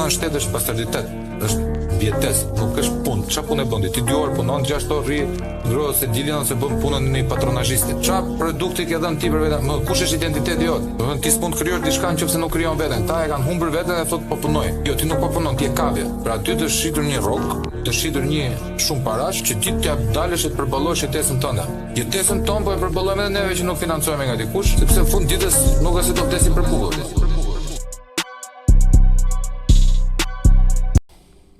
punon në shtet është pastarditet, është vjetesë, nuk është punë. Çfarë punë bën ti? 2 orë punon, 6 orë rri, ndrohet se dilën ose bën punën në një patronazhisti. Çfarë produkti ke dhënë ti për veten? Më kush është identiteti jot? Do të thonë ti s'mund të krijosh diçka nëse nuk krijon veten. Ta e kanë humbur veten dhe thotë po punoj. Jo, ti nuk po punon, ti e kapje. Pra ty të shitur një rrok, të shitur një shumë parash që ti t'ja dalësh të përballosh jetesën tënde. Jetesën tonë po e përballojmë edhe neve që nuk financohemi nga dikush, sepse në fund ditës nuk është se do vdesim për bukull.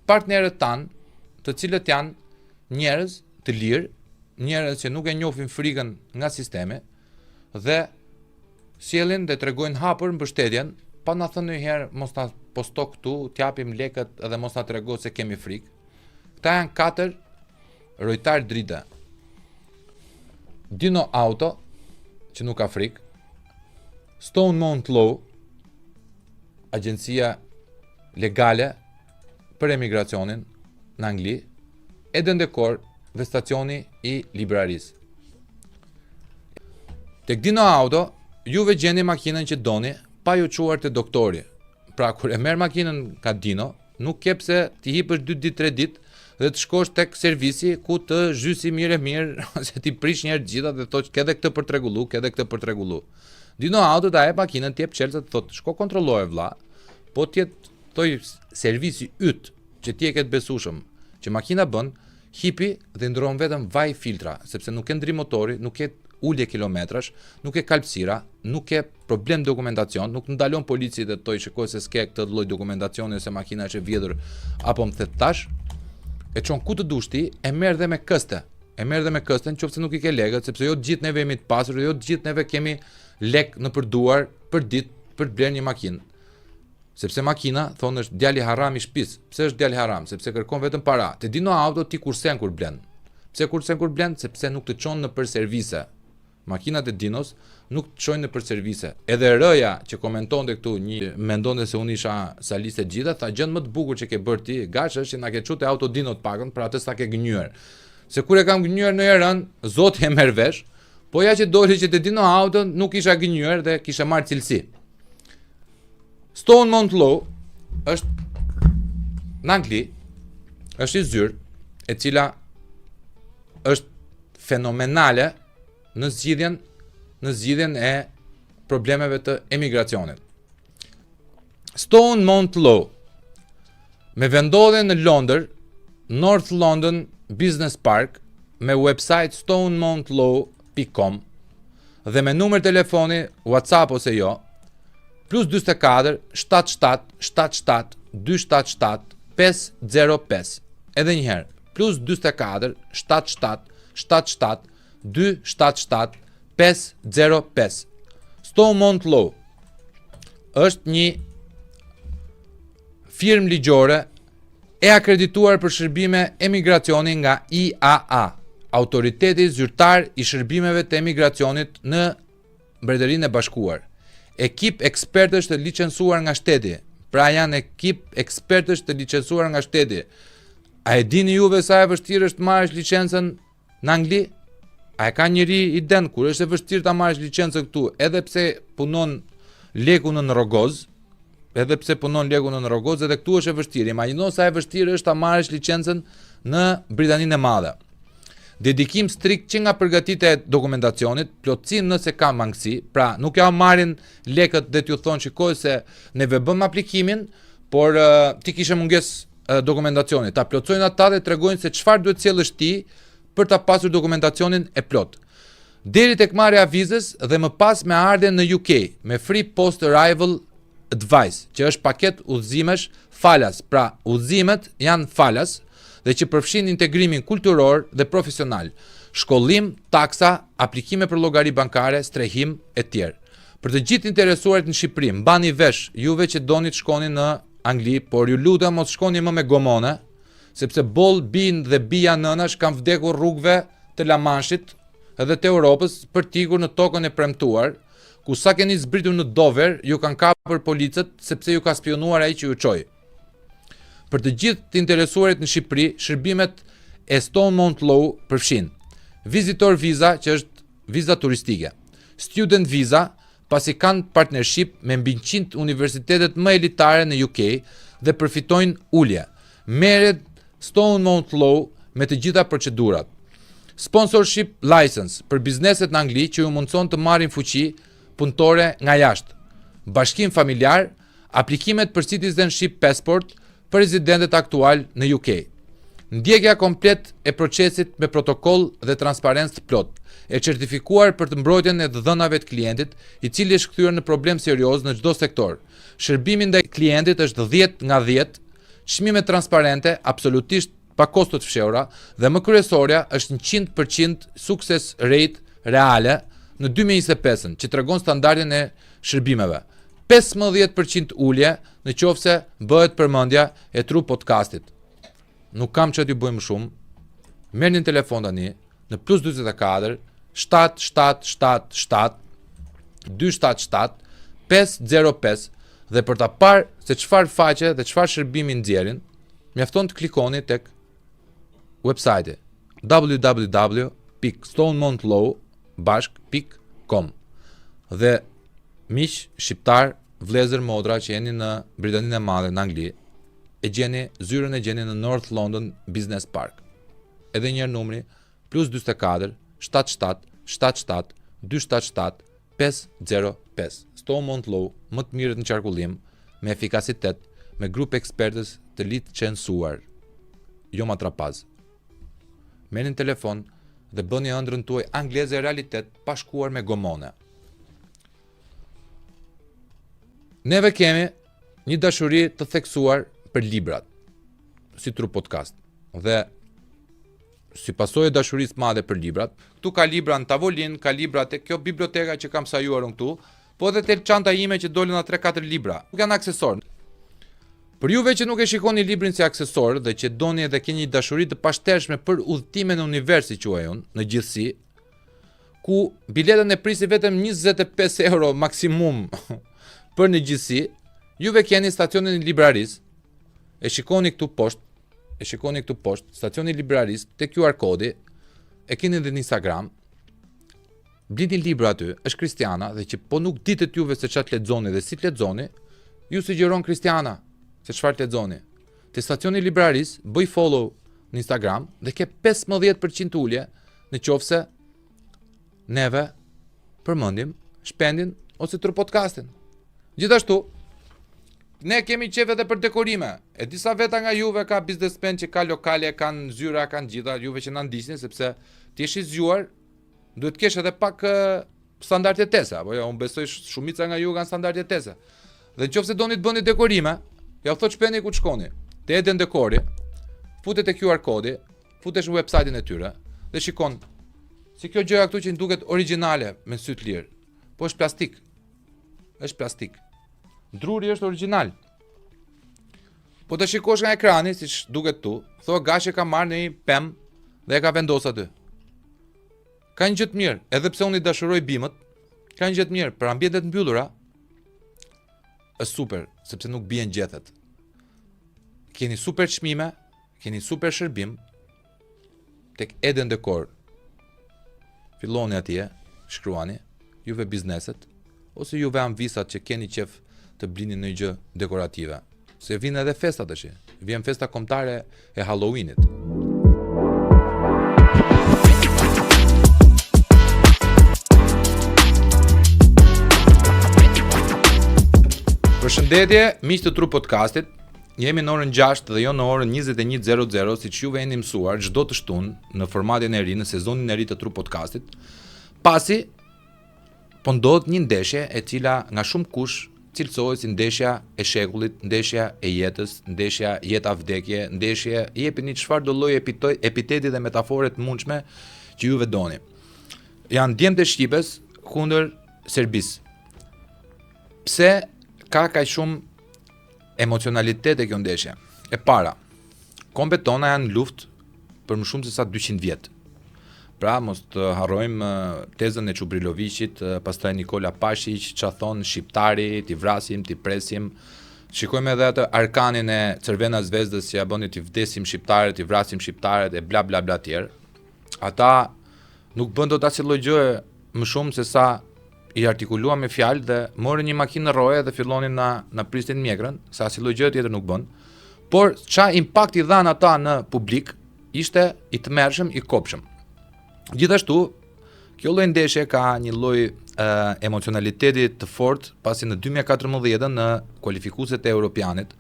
Partnerët tanë, të cilët janë njerëz të lirë, njerëz që nuk e njohin frikën nga sistemi dhe sjellin dhe tregojnë hapur mbështetjen, pa na thënë ndonjëherë mos na posto këtu, t'japim lekët dhe mos na trego se kemi frikë. Këta janë 4 rojtar drita. Dino Auto, që nuk ka frikë, Stone Mount Law, agjencia legale për emigracionin në Angli, Eden Decor dhe stacioni i librarisë. Tek Dino Auto, juve gjeni makinën që doni pa ju çuar te doktori. Pra kur e merr makinën ka Dino, nuk ke pse ti hipësh 2 ditë 3 ditë dhe të shkosh tek servisi ku të zhysi mirë ose ti prish një herë gjitha dhe thosh ke edhe këtë për t'rregullu, ke edhe këtë për t'rregullu. Dino Auto ta jep makinën, ti jep çelësa, të thotë shko kontrolloje vlla, po ti thoj servisi yt që ti e ke të besueshëm, që makina bën, hipi dhe ndron vetëm vaj filtra, sepse nuk ke ndrim motori, nuk ke ulje kilometrash, nuk ke kalpsira, nuk ke problem dokumentacion, nuk ndalon polici dhe toj shikoj se s'ke këtë lloj dokumentacioni ose makina është e vjedhur apo më thet tash, e çon ku të dush ti, e merr dhe me këste. E merr dhe me kësten, nëse nuk i ke lekët, sepse jo të gjithë neve jemi të pasur, jo të gjithë neve kemi lek në përduar për ditë për të blerë një makinë. Sepse makina, thonë është djali haram i shtëpisë. Pse është djali haram? Sepse kërkon vetëm para. Te Dino Auto ti kursen kur blen. Pse kursen kur blen? Sepse nuk të çon në për servise. Makinat e Dinos nuk të çojnë në për servise. Edhe Rëja që komentonte këtu, një mendonte se unë isha saliste gjitha, tha gjën më të bukur që ke bërë ti, gash është që na ke çuar te Auto Dino të pakën, për atë sa ke gënjur. Se kur e kam gënjur në herën, Zoti e merr vesh, po ja që doli që te Dino Auto nuk isha gënjur dhe kisha marrë cilësi. Stone Mount Law është në Angli, është i zyrë, e cila është fenomenale në zgjidhjen e problemeve të emigracionit. Stone Mount Law me vendodhje në Londër, North London Business Park, me website stonemountlaw.com dhe me numër telefoni WhatsApp ose jo, plus 24 77 77 277 505. Edhe një herë, plus 24 77 77 277 505. Stone Mount Law është një firmë ligjore e akredituar për shërbime emigracioni nga IAA, Autoriteti Zyrtar i Shërbimeve të Emigracionit në Mbretërinë e Bashkuar. Ekip ekspertësh të licencuar nga shteti. Pra janë ekip ekspertësh të licencuar nga shteti. A e dini juve sa e vështirë është marrësh licencën në Angli? A e ka njëri i den kur është e vështirë ta marrësh licencën këtu, edhe pse punon leku në Rogoz, edhe këtu është e vështirë. Imagjino sa e vështirë është ta marrësh licencën në Britaninë e Madhe. Dedikim strikt që nga përgatitja e dokumentacionit, plotësim nëse ka mangësi, pra nuk ja marrin lekët dhe t'ju thonë shikoj se neve bëm aplikimin, por ti kishe mungesë dokumentacionit. Ta plotësojnë ata dhe tregojnë se çfarë duhet sjellësh ti për ta pasur dokumentacionin e plot. Deri tek marrja e vizës dhe më pas me ardhen në UK me Free Post Arrival Advice, që është paket udhëzimesh falas. Pra udhëzimet janë falas dhe që përfshin integrimin kulturor dhe profesional, shkollim, taksa, aplikime për llogari bankare, strehim e tjerë. Për të gjithë interesuarit në Shqipëri, mbani vesh juve që doni të shkoni në Angli, por ju lutem mos shkoni më me gomone, sepse boll bin dhe bija nënash kanë vdekur rrugëve të La Manshit edhe të Europës për t'ikur në tokën e premtuar, ku sa keni zbritur në Dover, ju kanë kapur policët sepse ju ka spionuar ai që ju çoi. Për të gjithë të interesuarit në Shqipëri, shërbimet e Stone Mount Law përfshin Visitor Visa, që është viza turistike, Student Visa, pasi kanë partnership me mbi 100 universitetet më elitare në UK dhe përfitojnë ulje. Merret Stone Mount Law me të gjitha procedurat. Sponsorship license për bizneset në Angli që ju mundson të marrin fuqi punëtore nga jashtë. Bashkim familjar, aplikimet për citizenship passport për rezidentët aktual në UK. Ndjekja komplet e procesit me protokoll dhe transparencë të plot, e certifikuar për të mbrojtjen e të dhënave të klientit, i cili është kthyer në problem serioz në çdo sektor. Shërbimi ndaj klientit është 10/10, çmime transparente, absolutisht pa kosto të fshehura dhe më kryesorja është 100% success rate reale në 2025-ën, që tregon standardin e shërbimeve. 15% ulje në qofse bëhet përmendja e tru podcastit. Nuk kam që t'ju bëjmë shumë. Merrni në telefon tani në +44 777 277 505 dhe për ta parë se çfarë faqe dhe çfarë shërbimi nxjerrin, mjafton të klikoni tek website www.stonemontlaw.com dhe miq shqiptar, vlezër modra që jeni në Britaninë e Madhe, në Angli, zyrën e gjeni në North London Business Park. Edhe një numri +44 77 77 277 505. Stone Mount Law, më të mirët në qarkullim, me efikasitet, me grup ekspertës të licencuar, jo matrapaz. Merrni telefon dhe bëni ëndrrën tuaj angleze realitet pa shkuar me gomone. Neve kemi një dashuri të theksuar për librat, si Tru Podcast. Dhe si pasojë e dashurisë madhe për librat, këtu ka libra në tavolinë, ka libra te kjo biblioteka që kam sajuar unë këtu, po edhe te çanta ime që dolën na 3-4 libra. Nuk janë aksesor. Për juve që nuk e shikoni librin si aksesor dhe që doni edhe keni një dashuri të pashtershme për udhëtime në univers, quaj unë, në gjithësi, ku biletën e prisi vetëm 25 euro maksimum për në gjithësi, juve keni stacionin e librarisë, e shikoni këtu poshtë, stacioni i librarisë, te QR kodi, e keni edhe në Instagram, blini libra aty, është Kristiana, dhe që po nuk ditet juve se çfarë lexoni dhe si lexoni, ju sugjeron Kristiana se çfarë lexoni. Te stacioni i librarisë, bëj follow në Instagram dhe ke 15% ulje në qofse neve përmendim shpendin ose Tru Podcastin. Gjithashtu, ne kemi qef edhe për dekorime. E disa veta nga juve ka biznesmen që ka lokale, kanë zyra, kanë gjitha, juve që na ndiqni sepse ti je i zgjuar, duhet kesh edhe pak standard jetese, apo jo, unë besoj shumica nga ju kanë standard jetese. Dhe nëse doni të bëni dekorime, ja u thot shpeni ku të shkoni. Te Eden Dekori, futet te QR kodi, futesh në website-in e tyre dhe shikon si kjo gjëja këtu që duket origjinale me sy të lirë, po është plastik. Është plastik. Druri është origjinal. Po të shikosh nga ekrani, siç duket tu, thua gashi ka marrë në një pemë dhe e ka vendosur aty. Ka një gjë të mirë, edhe pse unë i dashuroj bimët, ka një gjë të mirë, për ambientet mbyllura është super, sepse nuk bien gjethet. Keni super çmime, keni super shërbim tek Eden Decor. Filloni atje, shkruani, juve bizneset, ose juve anvisat që keni qef të blini në gjë dekorative. Se vinë edhe festa tash. Vjen festa kombëtare e Halloweenit. Përshëndetje, miq të Tru Podcastit. Jemi në orën 6 dhe jo në orën 21:00, siç juve jeni mësuar çdo të shtunë në formatin e ri, në sezonin e ri të Tru Podcastit. Pasi po ndodh një ndeshje e cila nga shumë kush cilësohet si ndeshja e shekullit, ndeshja e jetës, ndeshja jeta vdekje, ndeshje jepini çfarë do lloj epiteti dhe metafore të mundshme që juve doni. Janë djemtë e Shqipës kundër Serbisë. Pse ka kaq shumë emocionalitet e kjo ndeshje? E para, kombet tona janë luftë për më shumë se sa 200 vjet. Pra, mos të harrojmë tezën e Çubriloviçit, pastaj Nikola Pashiq, ç'a thon shqiptari, t'i vrasim, t'i presim. Shikojmë edhe atë arkanin e Crvena Zvezdës që ja bëni t'i vdesim shqiptarët, t'i vrasim shqiptarët e bla bla bla tjerë. Ata nuk bën dot asnjë lloj gjëje më shumë se sa i artikuluam me fjalë dhe morën një makinë rroje dhe fillonin na prisnin mjekrën, sa si lloj gjë tjetër nuk bën. Por ç'a impakti dhan ata në publik ishte i tmerrshëm, i kopshëm. Gjithashtu, kjo lloj ndeshje ka një lloj emocionaliteti të fortë pasi në 2014 në kualifikuesit e Europianit,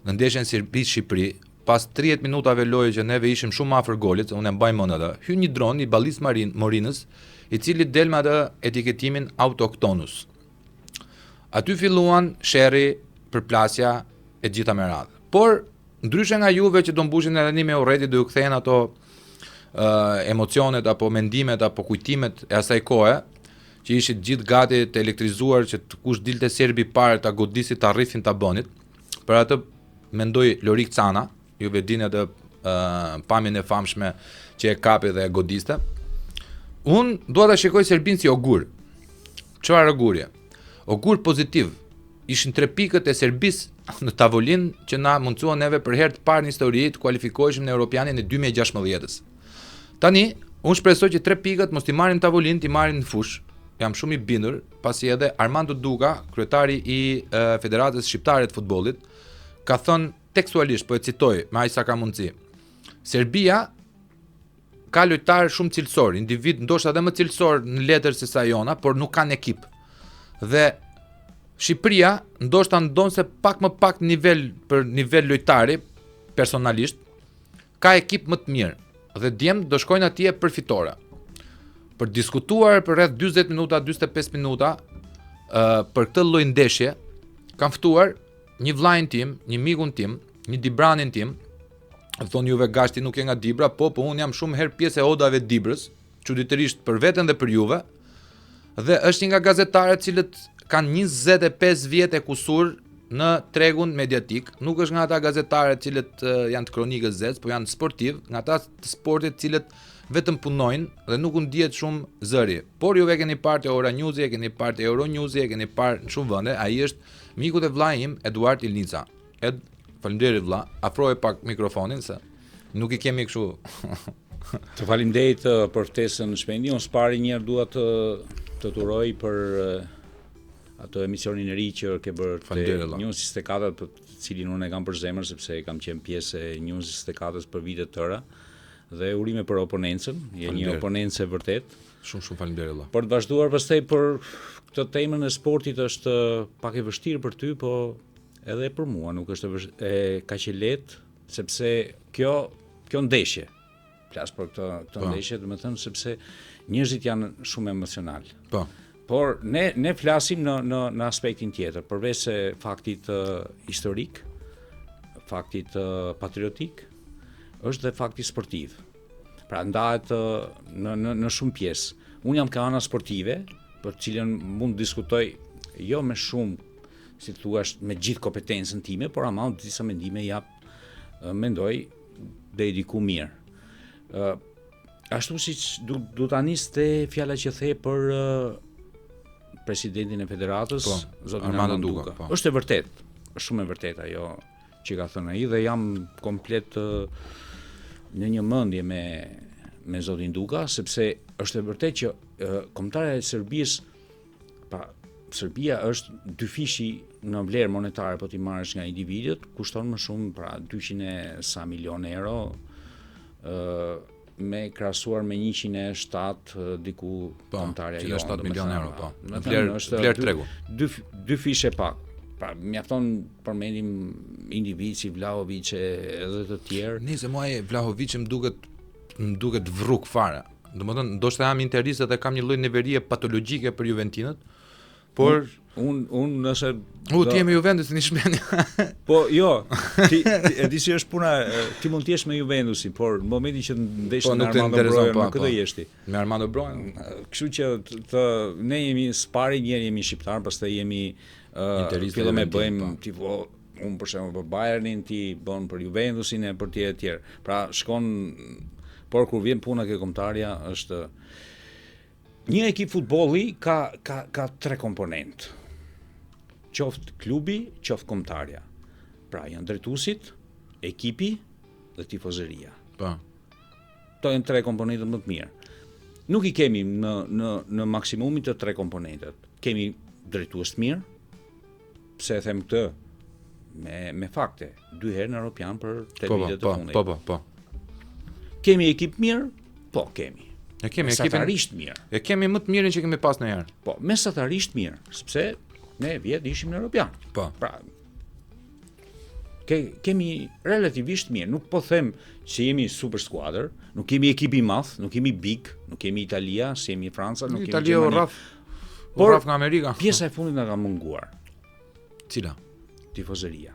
në ndeshjen Serbi-Shqipëri, pas 30 minutave loje që neve ishim shumë afër golit, unë e mbaj mend atë, hyn një dron i Ballis Morinës, i cili del me atë etiketimin autoktonus. Aty filluan sherri, përplasja e gjitha me radhë. Por ndryshe nga juve që do mbushin edhe me urrëti do ju kthehen ato emocionet apo mendimet apo kujtimet e asaj kohe, që ishit gjithë gati të elektrizuar që të kush dilte serbi parë ta godisit ta rrithin ta bënit. Për atë mendoj Lorik Cana, juve dini atë pamjen e famshme që e kapi dhe e godiste. Unë dua ta shikoj Serbin si ogur. Çfarë ogurje? Ogur pozitiv. Ishin 3 pikët e Serbisë në tavolinë që na mundsuan neve për herë të parë në histori të kualifikoheshim në Europianin e 2016-s. Tani, unë shpresoj që 3 pikët mos t'i marrin tavolinë, t'i marrin në fush. Jam shumë i bindur, pasi edhe Armando Duka, kryetari i Federatës Shqiptare të Futbollit, ka thënë tekstualisht, po e citoj, me aq sa ka mundësi. Serbia ka lojtarë shumë cilësor, individ ndoshta edhe më cilësor në letër se sa jona, por nuk kanë ekip. Dhe Shqipëria ndoshta ndonse pak më pak për nivel lojtari personalisht ka ekip më të mirë dhe djemt do shkojnë atje për fitore. Për diskutuar për rreth 40 minuta, 45 minuta për këtë lloj ndeshje, kam ftuar një vllajin tim, një mikun tim, një Dibranin tim. Thonë juve Gashti nuk e nga Dibra, po unë jam shumë herë pjesë e odave Dibrës, çuditërisht për veten dhe për juve. Dhe është një nga gazetarët cilët kanë 25 vjet e kusur në tregun mediatik. Nuk është nga ata gazetarët cilët janë të kronikës zez, po janë sportiv, nga ata të sportit cilët vetëm punojnë dhe nuk u ndihet shumë zëri. Por juve keni parë te Ora News, e keni parë te Euro News, e keni parë në shumë vende. Ai është miku te vllai im, Eduard Ilnica. Faleminderit vlla, afroje pak mikrofonin se nuk i kemi kështu. Të faleminderit për ftesën shpendi. Unë s'pari një herë dua të uroj për ato emisionin e ri që ke bërë te News 24, për të cilin unë e kam për zemër sepse kam qenë pjesë e News 24 për vite të tëra. Dhe urime për oponencën, je një oponencë e vërtet. Shumë faleminderit valla. Për të vazhduar pastaj për këtë temën e sportit është pak e vështirë për ty, po edhe për mua nuk është kaq e lehtë, sepse kjo ndeshje. Flas për këtë ndeshje, domethënë sepse njerëzit janë shumë emocional. Po. Por ne flasim në aspektin tjetër, përveç se faktit historik, faktit patriotik, është dhe fakti sportiv. Pra ndahet në shumë pjesë. Unë jam ka ana sportive, për cilën mund të diskutoj jo me shumë, si thua, me gjithë kompetencën time, por ama disa mendime mendoj dhe i diku mirë. Ashtu siç du ta nis te fjala që the për presidentin e federatës, zotin Armando Duka. Është e vërtet, është shumë e vërtet ajo që ka thënë ai dhe jam komplet në një mendje me zotin Duka, sepse është e vërtet që kombëtarja e Serbisë, Serbia është dyfishi në vlerë monetare, po ti marrësh nga individët, kushton më shumë, pra 200 sa milion euro, me krahasuar me 107 diku kombëtarja jonë. 107 milion euro, po. Në vlerë tregu. Dy fishe pak. Pra, mjafton përmendim individ si Vlahović edhe të tjerë. Nëse mua Vlahović më duket vrruk fare. Domethënë, ndoshta jam interist dhe kam një lloj neverie patologjike për Juventinët, por unë nëse ti je me Juventus në shmendje. Po jo, ti e di si është puna, ti mund të jesh me Juventusin, por në momentin që ndeshin me Armando Broja, nuk do jeshti. Me Armando Broja. Kështu që ne jemi spari, njëri jemi shqiptar, pastaj jemi fillon me bëjmë tifo, unë për shembull për Bayernin, ti bën për Juventusin e për tjerë. Pra shkon, por kur vjen puna ke kombëtarja është një ekip futbolli ka 3 komponentë. Qoftë klubi, qoftë kombëtarja. Pra janë drejtuesit, ekipi dhe tifozëria. Po. Këto janë 3 komponentët më të mirë. Nuk i kemi në maksimumin të 3 komponentët. kemi drejtues të mirë. Pse e them këtë? Me fakte, 2 herë në Europian për 8 vitet të fundit. Po. Kemi ekip mirë? Po, kemi. E kemi mesatarisht mirë. E kemi më të mirin që kemi pas ndonjëherë. Po, mesatarisht mirë, sepse ne vjet ishim në Europian. Po. Pra, kemi relativisht mirë, nuk po them që jemi super skuadër, nuk kemi ekip i madh, nuk kemi big, nuk kemi Italia, si jemi Franca, nuk kemi Italia Gjermani. Raf nga Amerika. Pjesa e fundit na ka munguar. Cila? Tifozëria.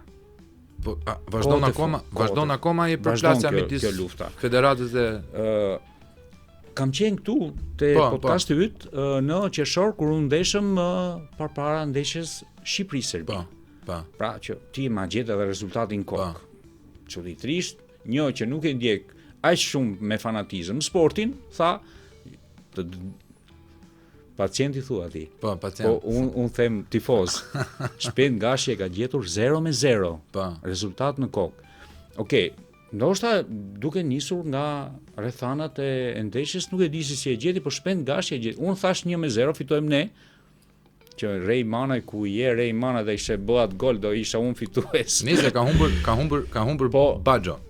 Po vazhdon akoma i përplasja midis federatës dhe kam qenë këtu te podcasti yt në qershor kur u ndeshëm përpara ndeshjes Shqipëri-Serbi. Po. Pra që ti ma gjet edhe rezultatin kokë. Çuditërisht, një që nuk e ndjek aq shumë me fanatizëm sportin, tha pacienti thua ti. Po, pacient. Po un them tifoz. Shpejt Gashi e ka gjetur 0-0. Po. Rezultat në kokë. Okej, ndoshta duke nisur nga rrethanat e ndeshjes, nuk e di si e gjeti, por shpejt Gashi e gjeti. Un thash 1-0 fitojmë ne. Që Rej Mana ku Rej Mana dhe ishte bëhat gol do isha un fitues. Nice ka humbur Baggio.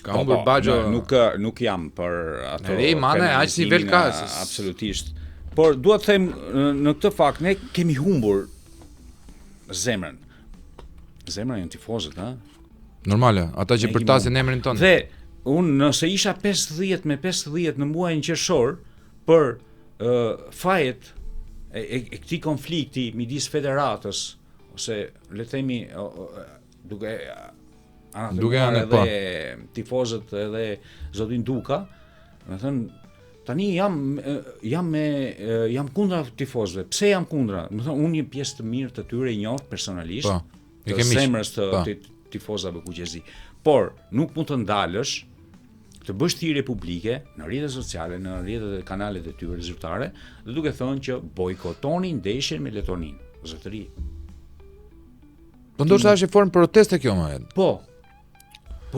Ka humbur Baggio. Nuk jam për ato. Rej Mana aq nivel ka. Absolutisht. Por dua të them në këtë fakt ne kemi humbur zemrën. Zemra janë tifozët, ha? Normale, ata që përtasin emrin tonë. Dhe unë nëse isha 50 në muajin qershor për fajet e këtij konflikti midis federatës ose le të themi duke edhe tifozët edhe zotin Duka, do të thënë tani jam kundra tifozëve. Pse jam kundra? Do të thënë unë një pjesë të mirë të tyre i njoh personalisht. Të zemrës të tifozave kuqezi. Por nuk mund të ndalësh të bësh thirrje publike në rrjetet sociale, në rrjetet e kanalet e tyre zyrtare, dhe duke thënë që bojkotoni ndeshjen me Letoninë. Zotëri. Po ndoshta është një formë proteste kjo më. Po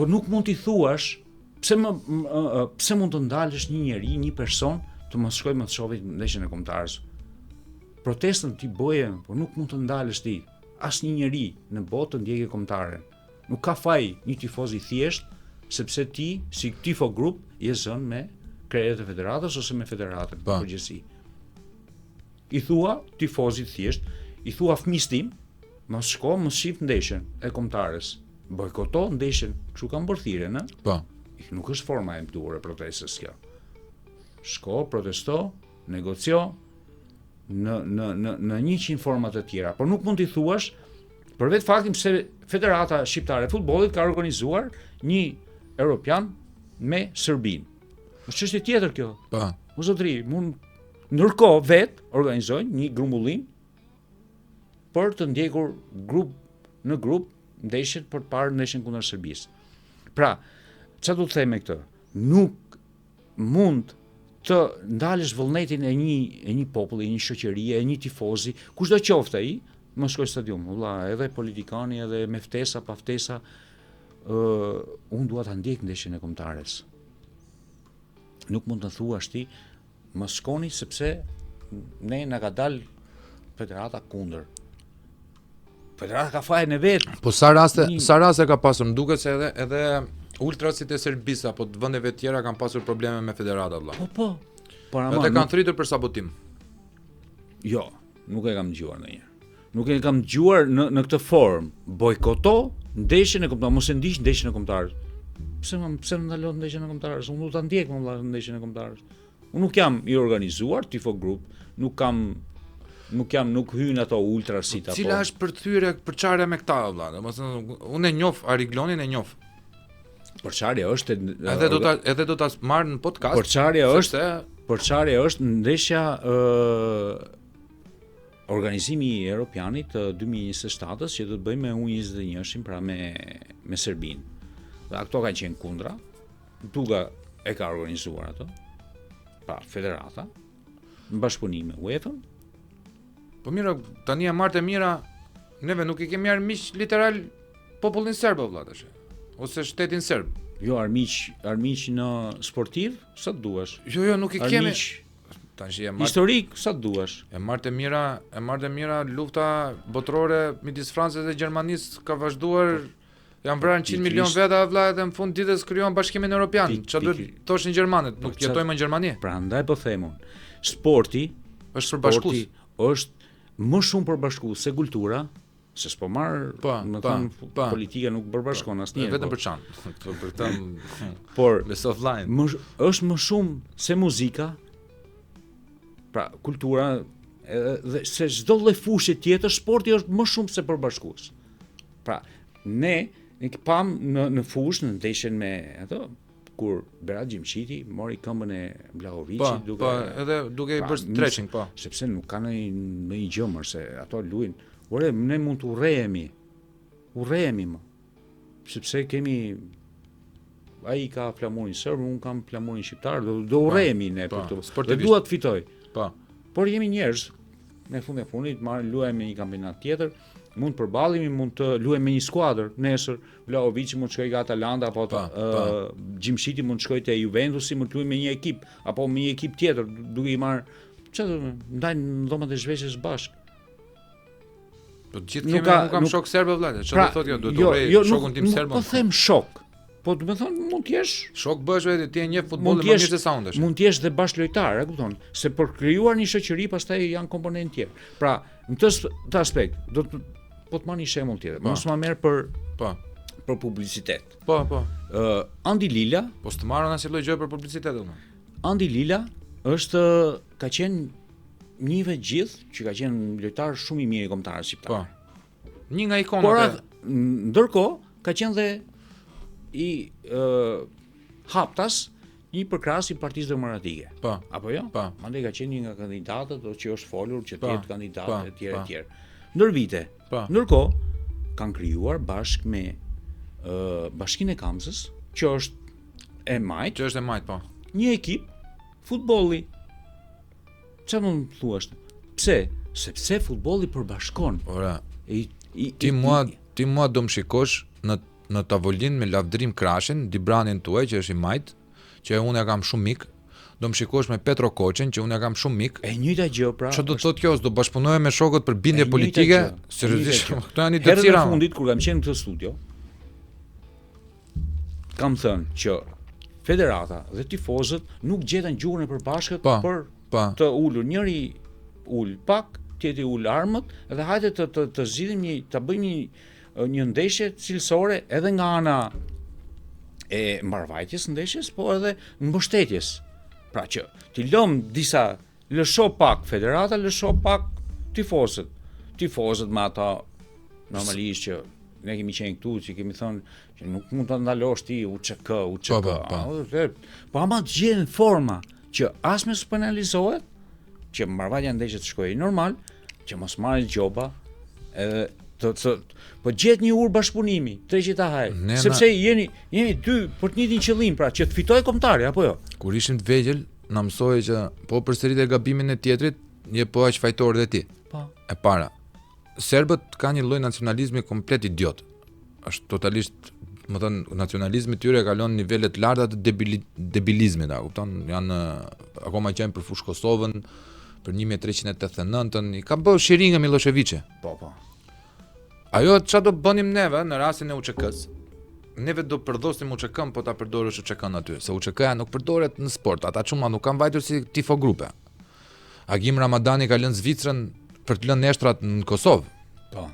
nuk mund t'i thuash pse mund të ndalësh një njeri, një person të mos shkojë më të shohë ndeshjen e kombëtarës. Protestën ti bëje, por nuk mund të ndalësh ti asnjë njeri në botë të ndjekë kombëtaren. Nuk ka faj një tifoz i thjesht sepse ti si tifo grup je zënë me krejt e federatës ose me federatën përgjithësi. I thua tifozit thjesht, i thua fëmijës tim, mos shko, mos shif ndeshjen e kombëtarës. Bojkoto ndeshjen, kështu kanë bërë thirrje, ë? Po. Nuk është forma e duhur e protestës kjo. Shko, protesto, negocio në 100 forma të tjera, por nuk mund t'i thuash për vetë faktin se Federata Shqiptare e Futbollit ka organizuar një Europian me Serbinë. Është çështje tjetër kjo. Po. O zotëri, mund ndërkohë vetë organizojnë një grumbullim për të ndjekur grup në grup ndeshjet për të parë ndeshjen kundër Serbisë. Pra, çfarë do të them me këtë? Nuk mund të ndalësh vullnetin e një populli, e një shoqërie, e një tifozi, kushdo qoftë ai, mos shkoj stadium, valla, edhe politikani, edhe me ftesa, pa ftesa, unë dua ta ndjek ndeshjen e kombëtares. Nuk mund të thuash ti, mos shkoni sepse ne na ka dal federata kundër. Federata ka fajin e vet. Po sa raste ka pasur, më duket se edhe ultrasit e Serbisë apo të vendeve të tjera kanë pasur probleme me federata vëlla. Po. Por ama ata kanë thritur për sabotim. Jo, nuk e kam dëgjuar ndonjëherë. Nuk e kam dëgjuar në këtë formë. Bojkoto ndeshjen e kombëtarës, mos e ndiq ndeshjen e kombëtarës. Pse ndalon ndeshjen e kombëtarës? Unë do ta ndjek më vëlla ndeshjen e kombëtarës. Unë nuk jam i organizuar tifo grup, nuk hyn ato ultrasit apo. Cila është përthyrja përçarja me këta vëlla? Domethënë unë e njoh Ariglonin e njoh. Përçarja është edhe do ta marr në podcast. Përçarja është ndeshja organizimi i Europianit të 2027-s që do të bëjmë me U21-shin, pra me Serbinë. Dhe ato kanë qenë kundra. Duka e ka organizuar ato. Pa federata në bashkëpunim me UEFA-n. Po mira, tani e marrë mira, neve nuk i kemi armiq literal popullin serb vëlla tash. Ose shtetin serb. Jo, armiq në sportiv, sa të duash. Jo, nuk i kemi. Tash historik sa duash. E marrë të mira lufta botërore midis Francës dhe Gjermanisë ka vazhduar. Janë vrarë 100 milion veta vëlla dhe në fund ditës krijuan Bashkimin Evropian. Çfarë do thoshin gjermanët? Nuk jetojmë në Gjermani. Prandaj po them unë, sporti është përbashkues. Është më shumë përbashkues se kultura, se s'po marr, politika nuk përbashkon asnjëherë. Vetëm për çan. Për këtë por me soft line. Është më shumë se muzika. Pra, kultura dhe se çdo lloj fushë tjetër, sporti është më shumë se përbashkues. Pra, ne pam në fushë, në ndeshjen me ato, kur Berat Gjimshiti mori këmbën e Vlahovićit duke i bërë stretching, po. Sepse nuk ka në i gjëmër, se ato luajn. Ore, ne mund të urrehemi më. Sepse kemi ai ka flamurin serb, unë kam flamurin shqiptar, do urrehemi ne për këtë. Dhe dua të fitoj. Po. Por jemi njerëz, në fund e fundit luajmë me një kampionat tjetër, mund të përballemi, mund të luajmë me një skuadër. Nesër Vlahovići mund të shkojë te Atalanta apo Gjimshiti mund të shkojë te Juventusi, mund të luajmë me një ekip apo me një ekip tjetër, duke i marrë çfarë ndajnë në dhomat e zhveshjes bashkë. Po gjithë kam shok serb vëllai. Çfarë do thotë kjo? Duhet të urrej shokun tim serb. Po them shok. Po do të thonë mund të jesh shok bësh vetë ti e njeh futbollin më mirë se sa unë. Mund të jesh dhe bashkëlojtar, e kupton? Se për krijuar një shoqëri pastaj janë komponentë tjerë. Pra, në këtë aspekt, do të po të marr një shembull tjetër. Mos ma merr për publicitet. Po. Andi Lila, po të marrën asnjë lloj gjë për publicitet domun. Andi Lila ka qenë njëve gjithë që ka qenë lojtar shumë i mirë i kombëtarëve shqiptar. Po. Një nga ikonat. Por ndërkohë ka qenë dhe i haptas një përkrahas i Partisë Demokratike. Po. Apo jo? Po. Mandej ka qenë një nga kandidatët që është folur që të jetë kandidat etj. Ndër vite. Ndërkohë kanë krijuar bashkë me Bashkinë e Kamzës, që është e majt, po. Një ekip futbolli. Çfarë mund të thuash? Pse? Sepse futbolli përbashkon. Ora. Ti mua do më shikosh në tavolinë me Lavdrim Krashin, Dibranin tuaj që është i majt, që unë e kam shumë mik, do më shikosh me Petro Koçen që unë e kam shumë mik. E njëjta gjë pra. Çfarë do të thotë kjo? Do bashkëpunohem me shokët për bindje politike? Seriozisht, këto janë detyrë. Herën e fundit kur kam qenë në këtë studio, kam thënë që federata dhe tifozët nuk gjeten gjuhën e përbashkët për të ulur. Njëri ul pak, tjetri ul armët, dhe hajde të zgjidhim të bëjmë një ndeshje cilësore edhe nga ana e mbarvajtjes ndeshjes, po edhe mbështetjes. Pra që ti lëm disa, lësho pak federata, lësho pak tifozët. Tifozët me ata normalisht që ne kemi qenë këtu, që kemi thënë që nuk mund të ndalosh ti UÇK. Po ama të gjenë forma që as me penalizohet, që mbarvajtja ndeshjet të shkojë normal, që mos marrin gjoba, edhe po gjet një ur bashkëpunimi, treqita haj. Sepse jeni dy për të njëjtin qëllim, pra që të fitojë kombëtari apo jo. Kur ishim të vegjël, na mësoi që po përsëritet gabimin e tjetrit, je po aq fajtor dhe ti. Po. E para. Serbët kanë një lloj nacionalizmi komplet idiot. Është totalisht, më thon, nacionalizmi i tyre kalon nivele të larta të debilizmit, a kupton? Janë akoma qenë për fush Kosovën, për 1389-ën, i ka bërë Shiringa Miloševići. Po. Ajo çfarë do bënim neve në rastin e UÇK-s? Neve do përdosim UÇK-n, po ta përdorësh UÇK-n aty, se UÇK-ja nuk përdoret në sport, ata çuma nuk kanë vajtur si tifo grupe. Agim Ramadani ka lënë Zvicrën për të lënë neshtrat në Kosovë. Po.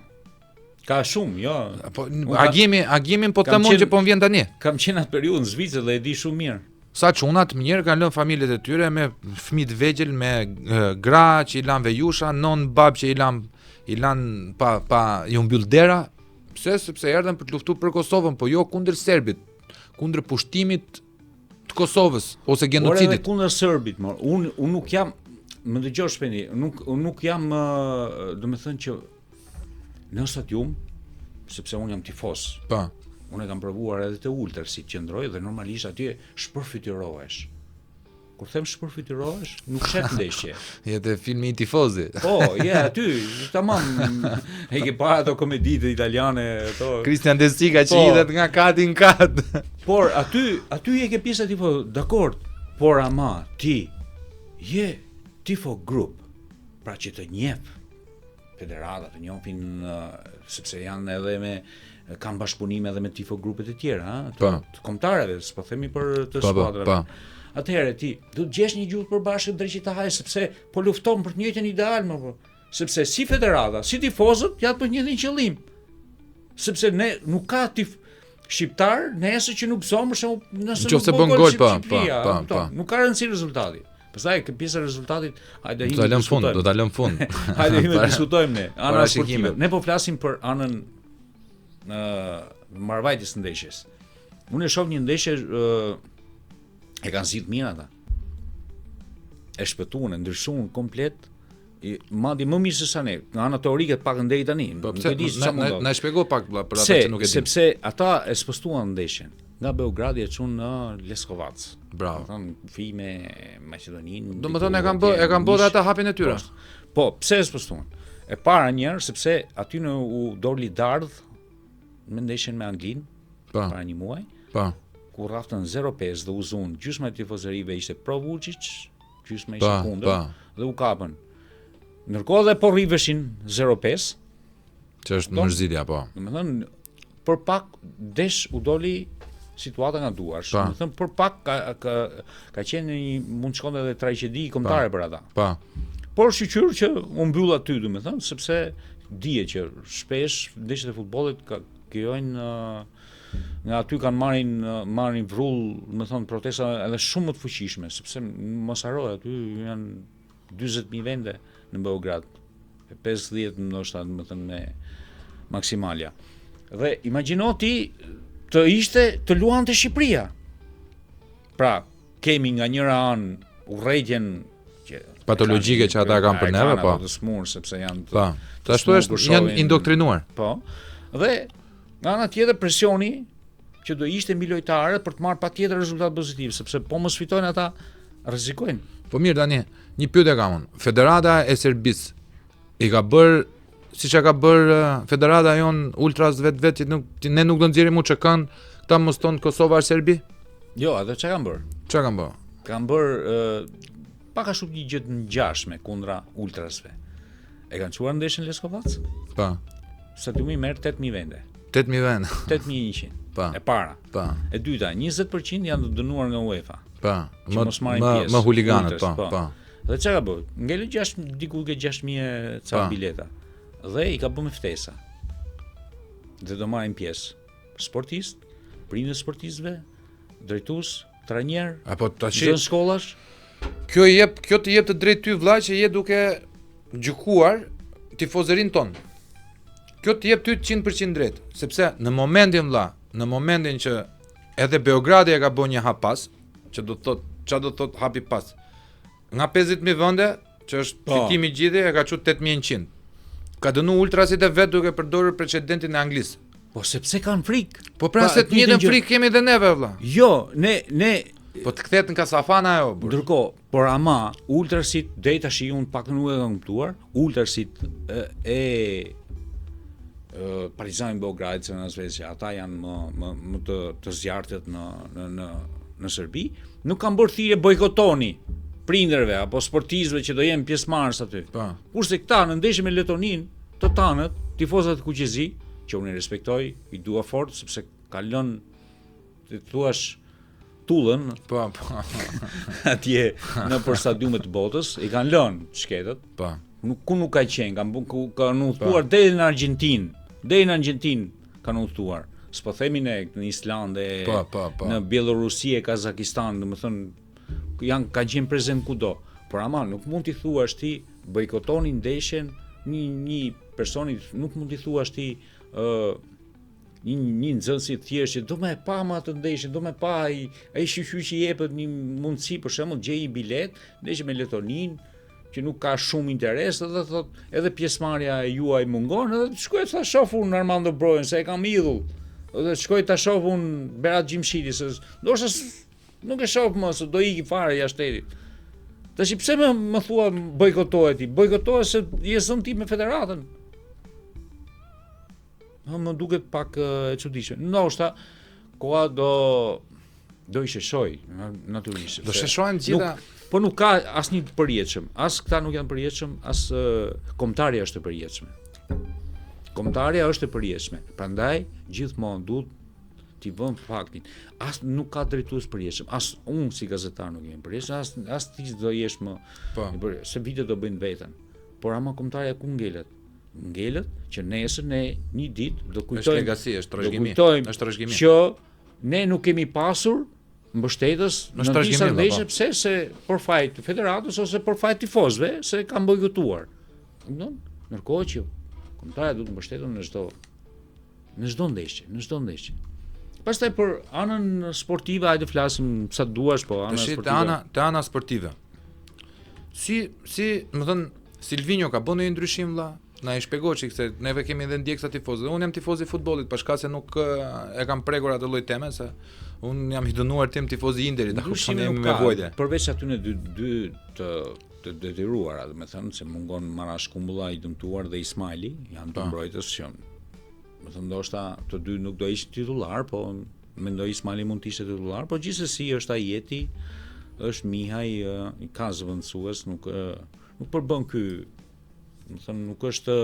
Ka shumë, jo. Po Agimin po them unë që po vjen tani. Kam qenë atë periudhë në Zvicër dhe e di shumë mirë. Sa çunat mirë kanë lënë familjet e tyre me fëmijë të vegjël, me gra që i lanë vejusha, non bab që i lanë pa ju mbyll dera. Pse? Sepse erdhën për të luftuar për Kosovën, po jo kundër serbit, kundër pushtimit të Kosovës ose genocidit. Ore kundër serbit, unë nuk jam, më dëgjosh Pendi, unë nuk jam, domethënë që në stadium, sepse unë jam tifoz. Po. Unë e kam provuar edhe te Ulster si qëndroj dhe normalisht atje shpërfytyrohesh. Kur them shpërfytyrohesh, nuk shet ndeshje. Jetë filmi i tifozi. Po, aty, tamam. E ke parë ato komeditë italiane, ato. Christian De Sica që hidhet nga kati në kat. Por aty e ke pjesa tifoz, dakord. Por ama ti je tifo grup, pra që të njeh federata, të njohin sepse janë edhe kanë bashkëpunime edhe me tifo grupet e tjera, të kombëtarëve, s'po themi për të skuadrave. Atëherë ti do të gjesh një gjuhë përbashkët drejt që ta hajë sepse po lufton për të njëjtën ideal, sepse si federata, si tifozët janë për të njëjtin qëllim. Sepse ne nuk ka shqiptar nesër që nuk bëson për shembull nëse bën gol, nuk ka rëndësi rezultati. Pastaj pjesa e rezultatit, hajde do ta lëm fund. Hajde him të diskutojmë ne. Ana sportive. Ne po flasim për anën marrëvajtjes së ndeshjes. Unë e shoh një ndeshje e kanë zgjidhur mirë ata. E shpëtuan, e ndryshuan komplet. Madje më mirë se sa ne. Nga ana teorike pak deri tani. Na shpjegoj pak për ata që nuk e dinë. Sepse ata e spostuan ndeshjen. Nga Beogradi e çun në Leskovac. Bravo. Domethënë fi me Maqedoninë. Domethënë e kanë bërë ata hapin e tyre. Po, pse e spostuan? E para një herë sepse aty në u doli dardh me ndeshjen me Anglinë para një muaji. Po. Ku rraftën 0-5 dhe u zun gjysma e tifozërive ishte pro Vučić, gjysma ishte kundër dhe u kapën. Ndërkohë dhe po rriveshin 0-5. Që është mërzitja, po. Domethënë për pak desh u doli situata nga duar. Domethënë për pak ka qenë mund shkonte edhe tragedi kombëtare për ata. Po. Por shqyr që u mbyll aty, domethënë, sepse dihet që shpesh ndeshjet e futbollit krijojnë nga aty kanë marrin vrull, domethënë protesta edhe shumë më të fuqishme, sepse mos harroj aty janë 40.000 vende në Beograd. 50 ndoshta domethënë me maksimalja. Dhe imagjino ti të luante Shqipëria. Pra, kemi nga njëra anë urrëtitjen patologjike që ata kanë për neve, po. Të smur sepse janë po. Ashtu është, janë indoktrinuar. Po. Dhe nga ana tjetër presioni që do ishte mbi lojtarët për të marrë patjetër rezultat pozitiv, sepse po mos fitojnë ata rrezikojnë. Po mirë tani, një pyetje kam unë. Federata e Serbisë i ka bërë siç e ka bërë federata jon ultras vetë që ne nuk do nxjerrim UÇK-n, ta mos ton Kosova Serbi? Jo, atë çka kanë bërë? Çka kanë bërë? Kanë bërë pak a shumë një gjë të ngjashme kundra ultrasve. E kanë çuar ndeshën Leskovac? Po. Stadiumi merr 8.000 vende. 8.000 vende. 8.100. Po. E para. Po. E dyta, 20% janë të dënuar nga UEFA. Po. Më huliganët, po. Dhe çka ka bërë? Ngelë 6.000 ca bileta. Dhe i ka bërë me ftesa. Dhe do marrin pjesë sportistë, prindër sportistëve, drejtues, trajner, apo tash në shkollash. Kjo të jep të drejtë ty vllai që je duke gjykuar tifozërin ton. Kjo të jep ty 100% drejt, sepse në momentin që edhe Beogradi e ka bën një hap pas, që do të thotë, çfarë do të thotë hapi pas? Nga 50.000 vende, që është fitimi i gjithë, e ka çu 8.100. Ka dënu ultrasit e vet duke përdorur precedentin e Anglisë. Po sepse kanë frikë. Po pra se të njëjtën frikë kemi edhe neve vëlla. Jo, ne po të kthehet në kasafana ajo. Ndërkohë, por ama ultrasit deri tash unë pak nuk e kam kuptuar, ultrasit Partizani Beograd, që në Zvezda, ata janë më të zjarrtet në Serbi, nuk kanë bërë thirrje bojkotoni prindërve apo sportistëve që do jenë pjesëmarrës aty. Po. Kurse këta në ndeshje me Letoninë, të tanët, tifozat e Kuqezi, që unë i respektoj, i dua fort sepse ka lënë të thuash tullën, po. Atje në për stadiumet të botës, i kanë lënë shketët. Po. Ku nuk ka qenë, kanë udhëtuar deri në Argjentinë. Deri në Argjentinë kanë udhëtuar. S'po themi në Islandë, në Bielorusi e Kazakistan, domethënë kanë qenë prezent kudo. Por ama nuk mund t'i thuash ti bojkotoni ndeshjen një personi, nuk mund t'i thuash ti një nxënës i thjesht që do më pa më atë ndeshje, do më pa ai shiqyr që jepet një mundësi për shembull gjej një bilet, ndeshje me Letoninë që nuk ka shumë interes, edhe thot edhe pjesëmarrja e juaj mungon, edhe shkoj ta shoh unë Armando Brojen se e kam idhull. Edhe shkoj ta shoh unë Berat Gjimshiti se ndoshta nuk e shoh më se do iki fare jashtë shtetit. Tash pse më thua bojkotohet ti? Bojkotohet se je zon ti me federatën. Më duket pak e çuditshme. Ndoshta koha do i sheshoj natyrisht. Do sheshojnë gjitha. Po nuk ka asnjë të përjetshëm. As këta nuk janë përjetshëm, as kombëtarja është e përjetshme. Kombëtarja është e përjetshme. Prandaj gjithmonë duhet t'i vëm faktin. As nuk ka drejtues përjetshëm. As unë si gazetar nuk jam përjetshëm, as ti do jesh më. Po. Se vitet do bëjnë veten. Por ama kombëtarja ku ngelet? Ngelet që nesër ne një ditë do kujtojmë. Është legasi, është trashëgimi. Është trashëgimi. Që ne nuk kemi pasur mbështetës në disa ndeshje pse se për fajt të federatës ose për fajt tifozëve se kanë bojkotuar. Kupton? Ndërkohë që kombëtarja duhet mbështeten në çdo ndeshje. Pastaj për anën sportive, hajde flasim sa duash, po ana sportive. Te ana sportive. Si, më thën, Silvinho ka bënë një ndryshim vlla? Na i shpjegoj çik se neve kemi edhe ndjeksa tifozë. Unë jam tifoz i futbollit, për shkak se nuk e kam prekur atë lloj teme se unë jam i dënuar tim tifoz i Interit, apo kam me vojtje. Përveç aty në dy të detyruara, do të thënë se mungon Marash Kumbulla i dëmtuar dhe Ismaili, janë dy mbrojtës që më thënë ndoshta të dy nuk do ishin titullar, po mendoj Ismaili mund të ishte titullar, po gjithsesi është Ajeti, është Mihaj, i ka zëvendësues, nuk përbën ky, më thënë nuk është,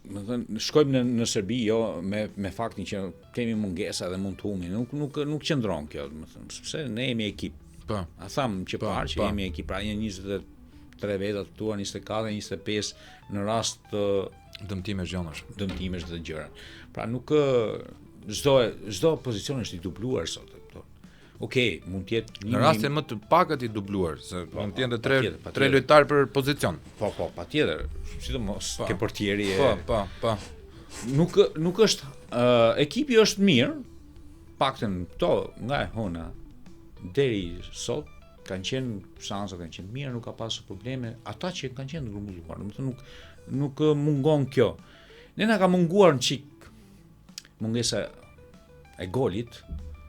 më thënë shkojmë në Serbi jo me faktin që kemi mungesa dhe mund të humbi, nuk qëndron kjo, më thënë, sepse ne jemi ekip. Po. A tham që parë që jemi ekip, pra janë 23 veta të tua, 24, 25 në rast të dëmtimesh gjonash. Dëmtimesh dhe gjëra. Pra nuk çdo pozicion është i dubluar sot. Okej, mund të jetë në raste më të pakët i dubluar, se mund të jenë tre lojtar për pozicion. Po, patjetër. Sidomos ke portieri. Po. Nuk është ekipi është mirë, paktën këto nga e hona deri sot kanë qenë shansa, kanë qenë mirë, nuk ka pasur probleme. Ata që kanë qenë grumbulluar, domethënë nuk mungon kjo. Ne na ka munguar një çik mungesa e golit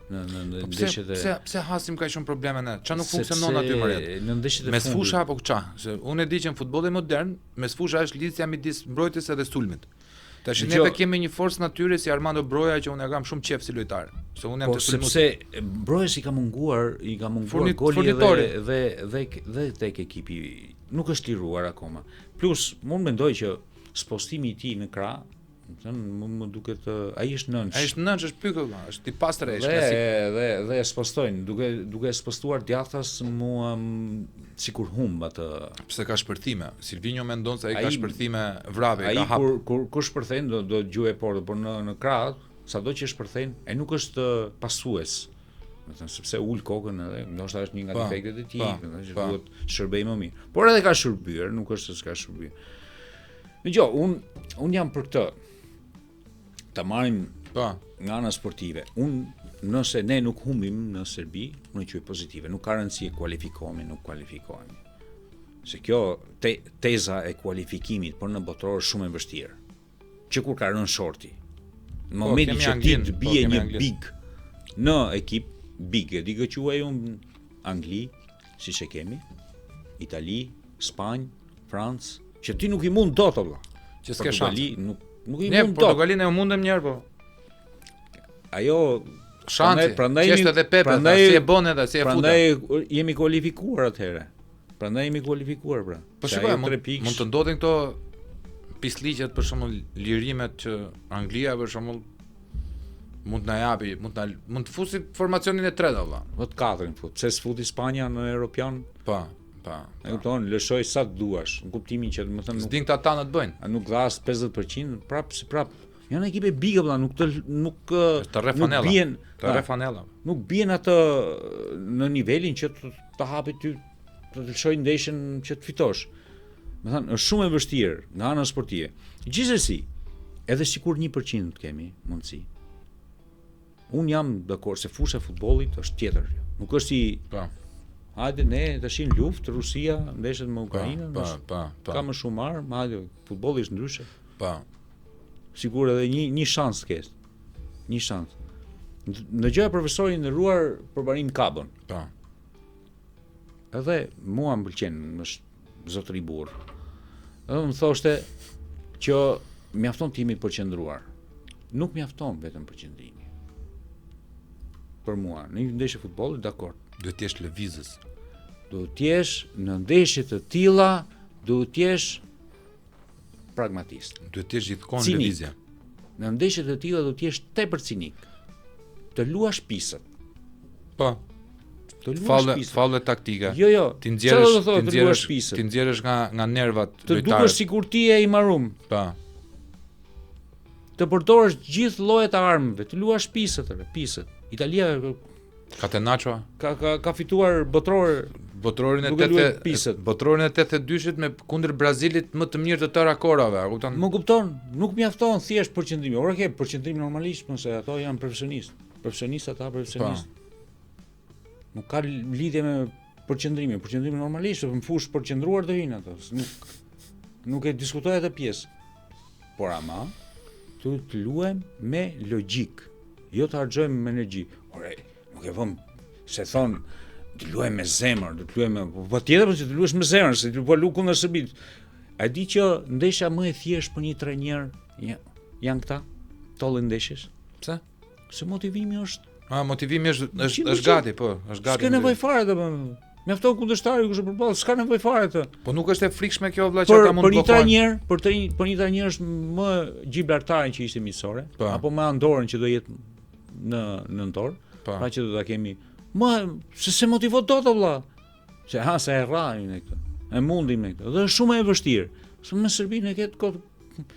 në ndeshjet e pse hasim kaq shumë probleme ne? Çfarë nuk funksionon aty më rreth? Në ndeshjet e mes fusha apo ç'a? Se unë e di që në futbollin modern mes fusha është lidhja midis mbrojtjes edhe sulmit. Tash ne kemi një forcë natyre si Armando Broja që unë e kam shumë qejf si lojtar. Se unë jam të sulmuar. Sepse Broja i ka munguar goli dhe tek ekipi nuk është liruar akoma. Plus, unë mendoj që spostimi i tij në krah, më duket ai është nënç. Ai është nënç, është pykëll, është i pastër, është klasik. Dhe e spostojnë, duke spostuar djathtas mua sikur humb atë. Pse ka shpërthime? Silvinho mendon se ai ka shpërthime vrave, ka hap. Ai kur shpërthen do gjuje portë, por në krah, sado që shpërthen, ai nuk është pasues. Do të thënë sepse ul kokën edhe, ndoshta është një nga defektet e tij, do të thotë duhet shërbej më mirë. Por edhe ka shërbyer, nuk është se s'ka shërbyer. Dgjoj, un jam për këtë. Ta marrim nga ana sportive. Nëse ne nuk humbim në Serbi, unë quaj pozitive. Nuk ka rëndësi kualifikohemi, nuk kualifikohemi. Se kjo teza e kualifikimit për në botror shumë e vështirë. Që kur ka rënë shorti. Në momentin që ti të bie një big në ekip big, e di që quaj unë Angli, siç e kemi, Itali, Spanjë, Francë, që ti nuk i mund dot valla. Që s'ka shans. Nuk i mund dot. Portugalinë e mundem një herë po. Ajo shansi, qeshtë edhe Pepe, si e bën edhe, si e futa. Prandaj jemi kualifikuar atëherë. Pra. Po shikoj, mund të ndodhin këto pisliqet për shembull lirimet që Anglia për shembull mund na japi, mund të fusi formacionin e tretë valla. Vot katërin fut. Pse s'futi Spanja në Europian? Po. E kupton, lëshoj sa të duash, në kuptimin që do të thënë s'din këta tanët bëjnë. Nuk dhas 50%, prap. Janë ekipe bigë valla, nuk refanella. Nuk bien atë në nivelin që të hapi ty të lëshoj ndeshjen që të fitosh. Do thënë, është shumë e vështirë nga ana sportive. Gjithsesi, edhe sikur 1% të kemi mundësi. Un jam dakord se fusha e futbollit është tjetër. Nuk është si hajde ne tash në luftë Rusia ndeshet me Ukrainën. Ka më shumë armë, hajde futbolli është ndryshe. Sigur edhe një shans ke. Një shans. Ndëgjoja profesorin e nderuar për Barim Kabën. Edhe mua m'pëlqen, është zotëri burr. Edhe më thoshte që mjafton të jemi përqendruar. Nuk mjafton vetëm përqendrimi. Për mua, në një ndeshje futbolli, dakord. Duhet të jesh lëvizës. Duhet të jesh në ndeshje të tilla, duhet të jesh pragmatist. Duhet të jesh gjithkohon Cinik. lëvizje. Në ndeshje të tilla duhet të jesh tepër cinik. Të luash pisët. Po. Të luash pisët. Falle taktike. Jo. Ti nxjerrësh, të luash pisët. ti nxjerrësh nga nervat Të dukesh sikur ti je i marum. Po. Të përdorësh gjithë llojet e armëve, të luash pisët. Italia Catenaccio ka fituar botrorin e Duke luajtur pisët. botrorin e 82-shit me kundër Brazilit më të mirë të tëra korave, a kupton? Më kupton, nuk mjafton thjesht përqendrimi. Ora ke përqendrim normalisht, se ato janë profesionistë. Profesionistë ata profesionistë. Nuk ka lidhje me përqendrimin. Përqendrimi normalisht, në fushë përqendruar të hinë ato. Nuk e diskutoj atë pjesë. Por ama, të luajmë me logjik, jo të harxojmë me energji. Ore, nuk e vëm se thon të luajmë me zemër, të luajmë patjetër që të luash me zemër, se ti po lu kundër Serbit. A di që ndeshja më e thjeshtë për një trajner janë këta? Tolli ndeshjes. Pse? Se motivimi është. Motivimi është gati, po, është gati. S'ka nevojë fare domethënë. Mjafton kundërshtari kush e përball, s'ka nevojë fare atë. Po nuk është e frikshme kjo vëlla që ata mund të bëjnë. Për një trajner është më Gibraltarin që ishte miqësore, apo më Andorën që do jetë në nëntor, pra që do ta kemi. Se motivon dot vëlla. Se e rrajmë ne këtë. E mundim ne këtë. Dhe është shumë e vështirë. Se me Serbinë e ketë kot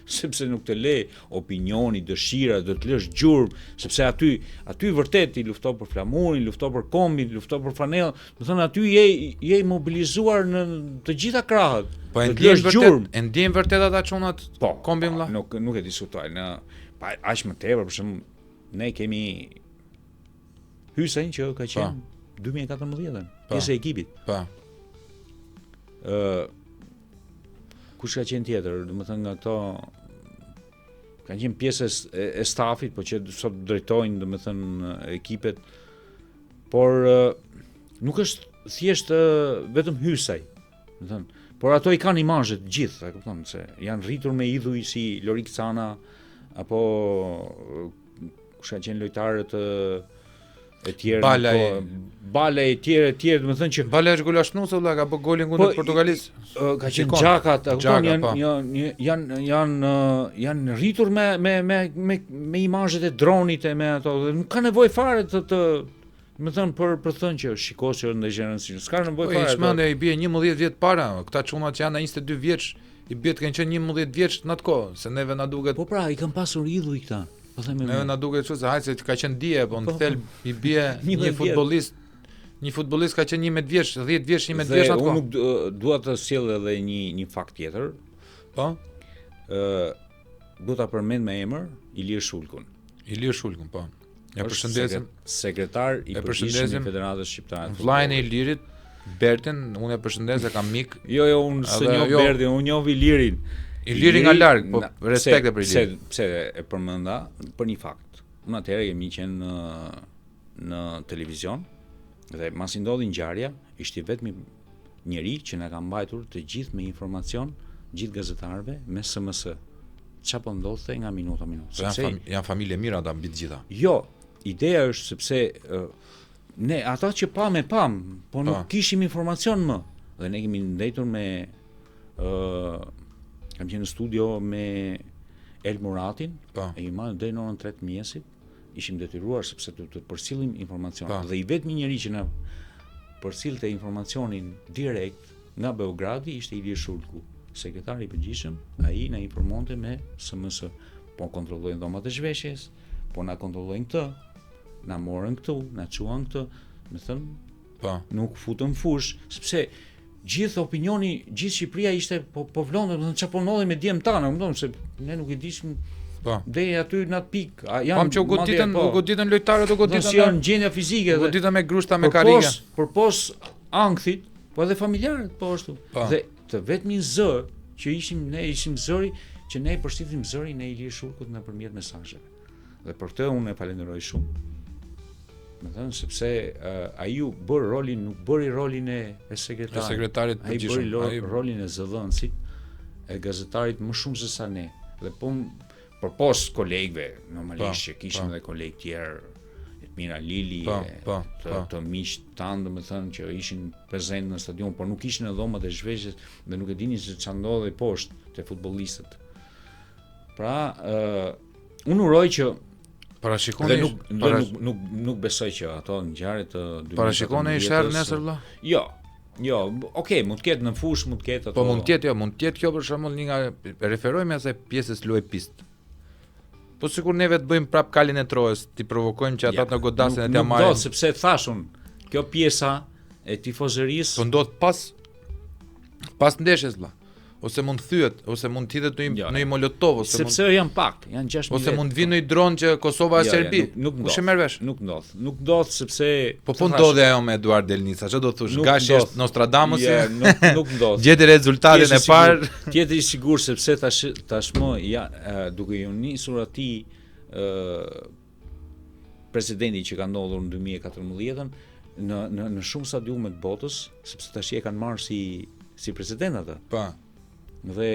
sepse nuk të le opinioni, dëshira, do të lësh gjurmë, sepse aty vërtet i lufton për flamurin, lufton për kombin, lufton për fanellën, do thënë aty je i mobilizuar në të gjitha krahët. Po e ndjen vërtet ata çunat kombin vëlla? Nuk e diskutoj. Aq më tepër, për shembull, ne kemi Hysen që ka qenë 2014-ën, pjesë e ekipit. Po. Kush ka qenë tjetër, domethënë nga këto kanë qenë pjesë e stafit, po që sot drejtojnë domethënë ekipet, por nuk është thjesht vetëm Hysaj, domethënë, por ato i kanë imazhe të gjithë, e kupton, se janë rritur me idhuj si Lorik Cana apo kush ka qenë lojtarët e tjerë, Bala e tjerë, domethënë që Bala është golashnues vëlla, ka bë golin kundër Portugalisë. Ka qenë Xhakat, janë rritur me imazhet e dronit e me ato, nuk ka nevojë fare domethënë për thënë që shikoj që ndaj gjenerën, s'ka nevojë fare. Ishmande i bie 11 vjet para, këta çunat që janë 22 vjeç, i bie të kanë qenë 11 vjeç në atë kohë, se neve na duket. Po pra, i kanë pasur idhuj këta. Ne na duket kështu se hajse ka qenë dije, po në thelb i bie një futbollist ka qenë 11 vjeç, 10 vjeç, 11 vjeç atë kohë. Unë nuk dua të sjell edhe një fakt tjetër. Po. Do ta përmend me emër Ilir Shulkun. Ilir Shulkun, po. Ja përshëndesim. Sekretar i përgjithshëm i Federatës Shqiptare. Vllajën e Ilirit, Bertin, unë e përshëndes, e kam mik. Jo, unë s'njoh Bertin, unë njoh Ilirin. Iliri nga larg, po respekte për Ilirin. Pse e përmenda për një fakt. Unë atëherë kemi qenë në televizion dhe masi ndodhi ngjarja, ishte vetëm njëri që na ka mbajtur të gjithë me informacion, gjithë gazetarëve me SMS. Çfarë po ndodhte nga minuta në minutë. Janë familje mira ata mbi të gjitha. Jo, ideja është sepse ne ata që pam, po nuk kishim informacion më. Dhe ne kemi ndëjtur me kam qenë në studio me El Muratin, e i marrë deri në orën 3 të mëngjesit, ishim detyruar sepse të përsillim informacion. Dhe i vetmi njeri që na përsillte informacionin direkt nga Beogradi ishte Ilir Shulku, sekretari i përgjithshëm, ai na informonte me SMS. Po kontrollojnë dhomat e zhveshjes, po na kontrollojnë këtë, na morën këtu, na çuan këtë, më thënë, nuk futën fush, sepse gjithë opinioni, gjithë Shqipëria ishte po vlonte, do të thonë çfarë po ndodhi me djem tanë, domethënë se ne nuk e dishim. Deri aty në atë pikë, janë që goditën lojtarët, goditën janë gjendja fizike, goditën me grushta me karrige. Përpos ankthit, po edhe familjarët po ashtu. Dhe të vetmin zë që ishim zëri që ne përshtitim zërin e Ilir Shulkut nëpërmjet mesazheve. Dhe për këtë unë e falenderoj shumë. Me thënë, sepse ai nuk bëri rolin e sekretarit, ai bëri rolin e zëdhënësit, e gazetarit më shumë se sa ne. Dhe përpos kolegëve, normalisht që kishim edhe kolegë tjerë, Mira Lili, të miq tanë, domethënë që ishin prezent në stadium, por nuk ishin në dhomat e zhveshjes dhe nuk e dinin se ç'a ndodhej poshtë te futbollistët. Pra, unë uroj që parashikoni nuk besoj që ato ngjarje të 2014. Parashikoni i sherr nesër vëlla? Jo, okay, mund të ketë në fush, mund të ketë ato. Po mund të ketë kjo për shembull një nga referojmë asaj pjesës luaj pistë. Po sikur neve të bëjmë prap kalin e Trojës, ti provokojmë që ata të godasin e t'ja marrin. Nuk do, sepse thashun, kjo pjesa e tifozërisë po ndodh pas ndeshjes vëlla. Ose mund thyet, ose mund të hidhet në një molotov, ose sepse janë pak, janë 6.000. Ose mund vinë një dron që Kosova e Serbi. Kush e merr vesh? Nuk ndodh sepse po ndodhi ajo me Eduard Delnica, ç'do thosh, gashi është Nostradamusi. Nuk ndodh. Gjeti rezultatin e parë. Tjetër i sigurt sepse tashmë duke u nisur atij presidenti që ka ndodhur në 2014 në shumë stadiume të botës, sepse tash e kanë marrë si president ata. Po. Dhe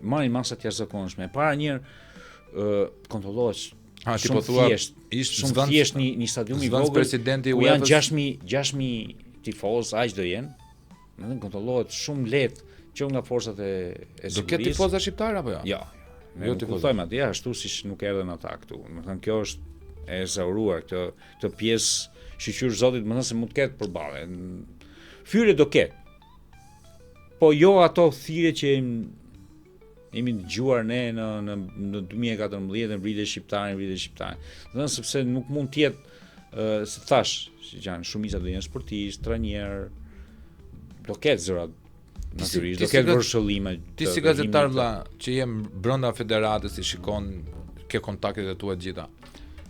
marrin masa të jashtëzakonshme. Para një kontrollohet shumë thjesht, shumë thjesht një stadium i vogël presidenti ku janë 6.000 tifoz, aq do jenë. Domethënë kontrollohet shumë lehtë që nga forcat e sigurisë. Do ketë tifoza shqiptar apo jo? Jo. Ne nuk thojmë atje ashtu siç nuk erdhën ata këtu. Domethënë kjo është e zauruar këtë pjesë shqyr zotit, domethënë se mund të ketë përballje. Fyre do ketë. Po jo ato thirrje që jemi dëgjuar ne në 2014 në vritë shqiptare. Domethënë sepse nuk mund të jetë se thash, si janë shumica do jenë sportistë, trajner, do ketë zëra natyrisht, do ketë vërshëllime. Ti si gazetar vëlla që jem brenda federatës i shikon ke kontaktet e tua të gjitha.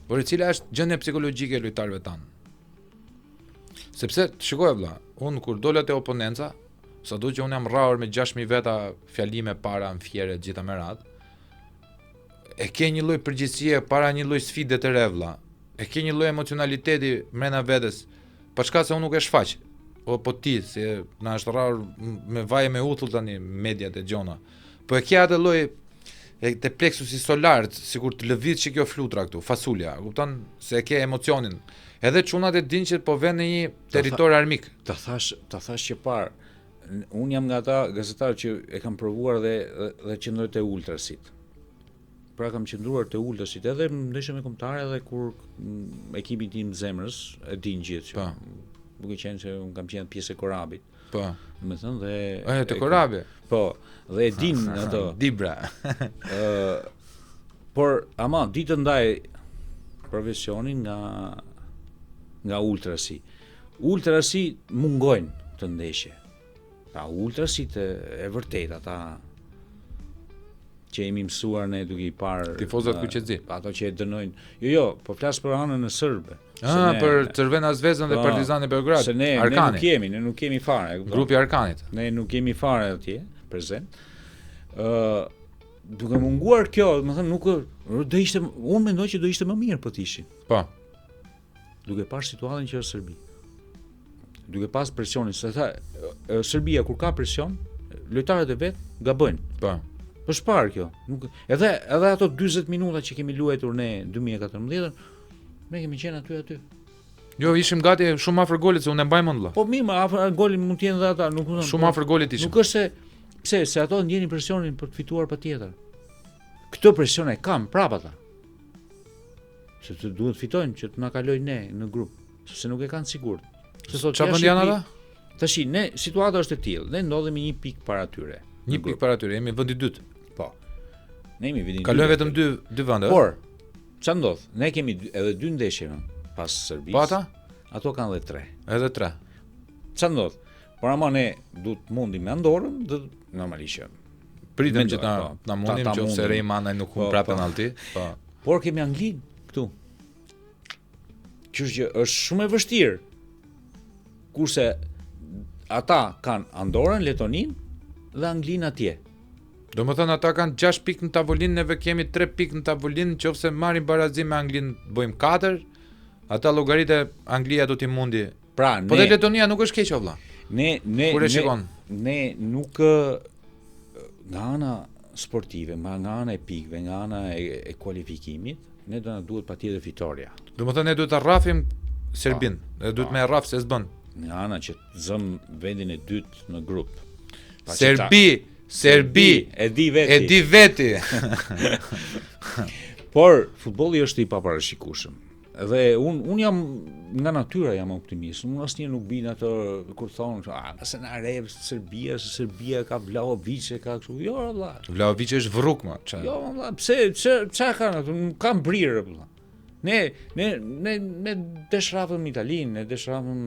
Por cila është gjendja psikologjike e lojtarëve tanë? Sepse shikoj vëlla, unë kur dola te oponenca, sado që unë jam rrahur me 6.000 veta fjalime para në fjerë gjitha me radhë, e ke një lloj përgjegjësie para një lloj sfide të re vëlla. E ke një lloj emocionaliteti brenda vetes, pa çka se unë nuk e shfaq. Po ti, se na është rrahur me vaje me uthull tani mediat e gjona. Po e ke atë lloj te plexusi solar, sikur të lëvizë kjo flutra këtu, fasulja, kupton se e ke emocionin. Edhe çunat e dinë që po vjen në një territor armik. Ta thash që parë, unë jam nga ata gazetarë që e kam provuar dhe qëndroj te ultrasit. Pra kam qëndruar te ultrasit edhe në ndeshje me kombëtare edhe kur ekipi tim zemrës e din gjithë që duke qenë se unë kam qenë pjesë e korabit. Po. Domethënë dhe te korabi. Po, dhe e din ato. Dibra. Por ama ditë ndaj profesionin nga ultrasi. Ultrasi mungojnë të ndeshje. Pra ultrasit e vërtet, ata që jemi mësuar ne duke i parë tifozat kuqezi. Ato që e dënojnë. Jo, po flas për anën e serbe. Për Crvena Zvezdën dhe Partizani Beograd. Se ne nuk kemi fare. Grupi Arkanit. Ne nuk kemi fare atje prezent. Duke munguar kjo, domethënë nuk do ishte, unë mendoj që do ishte më mirë po të ishin. Po. Duke parë situatën që është Serbi. Duke pas presionin, se Serbia kur ka presion, lojtarët e vet gabojnë. Po. Është parë kjo. Edhe ato 40 minuta që kemi luajtur ne 2014, ne kemi qenë aty. Jo, ishim gati shumë afër golit, se unë e mbaj mend vëlla. Po mirë, afër golit mund të jenë edhe ata, nuk kupton. Shumë afër golit ishim. Nuk është se ato ndjenin presionin për të fituar patjetër. Këtë presion e kam prap ata. Se të duhet fitojnë që të na kalojnë ne në grup, sepse nuk e kanë sigurt. Çfarë bën janë ata? Tash ne situata është e tillë, ne ndodhemi një pikë para tyre. Një pikë para tyre, jemi vendi i dytë. Po. Ne jemi vendi i dytë. Kalojnë vetëm dy vende. Por ç'a ndodh? Ne kemi edhe 2 ndeshje pas Serbisë. Po ata? Ato kanë edhe 3. Edhe 3. Ç'a ndodh? Por ama ne duhet mundim me Andorrën, normalisht. Pritëm që na mundim nëse Rejmana nuk humb prapë penalti. Po. Por kemi Anglinë këtu. Që është shumë e vështirë. Kurse ata kanë Andorrën, Letoninë dhe Anglinë atje. Domethënë ata kanë 6 pikë në tavolinë, neve kemi 3 pikë në tavolinë, nëse marrim barazim me Anglinë, bëjmë 4. Ata llogaritë Anglia do t'i mundi. Pra, po dhe Letonia nuk është keq vëlla. Ne nuk nga ana sportive, nga ana e pikëve, nga ana e kualifikimit, ne do na duhet patjetër fitoria. Domethënë ne duhet ta rrafim Serbin, ne duhet me rraf se s'bën. Nga ana që të zëm vendin e dytë në grup. Serbi, e di veti. E di veti. Por futbolli është i paparashikueshëm. Dhe un jam nga natyra jam optimist. Unë asnjë nuk bin ato kur thonë, se na re Serbia ka Vlahovic, ka kështu. Jo, valla. Vlahovic është vrruk më. Jo, valla, pse çfarë kanë ato? Nuk kanë brirë, valla. Ne deshrafëm Italinë, ne deshrafëm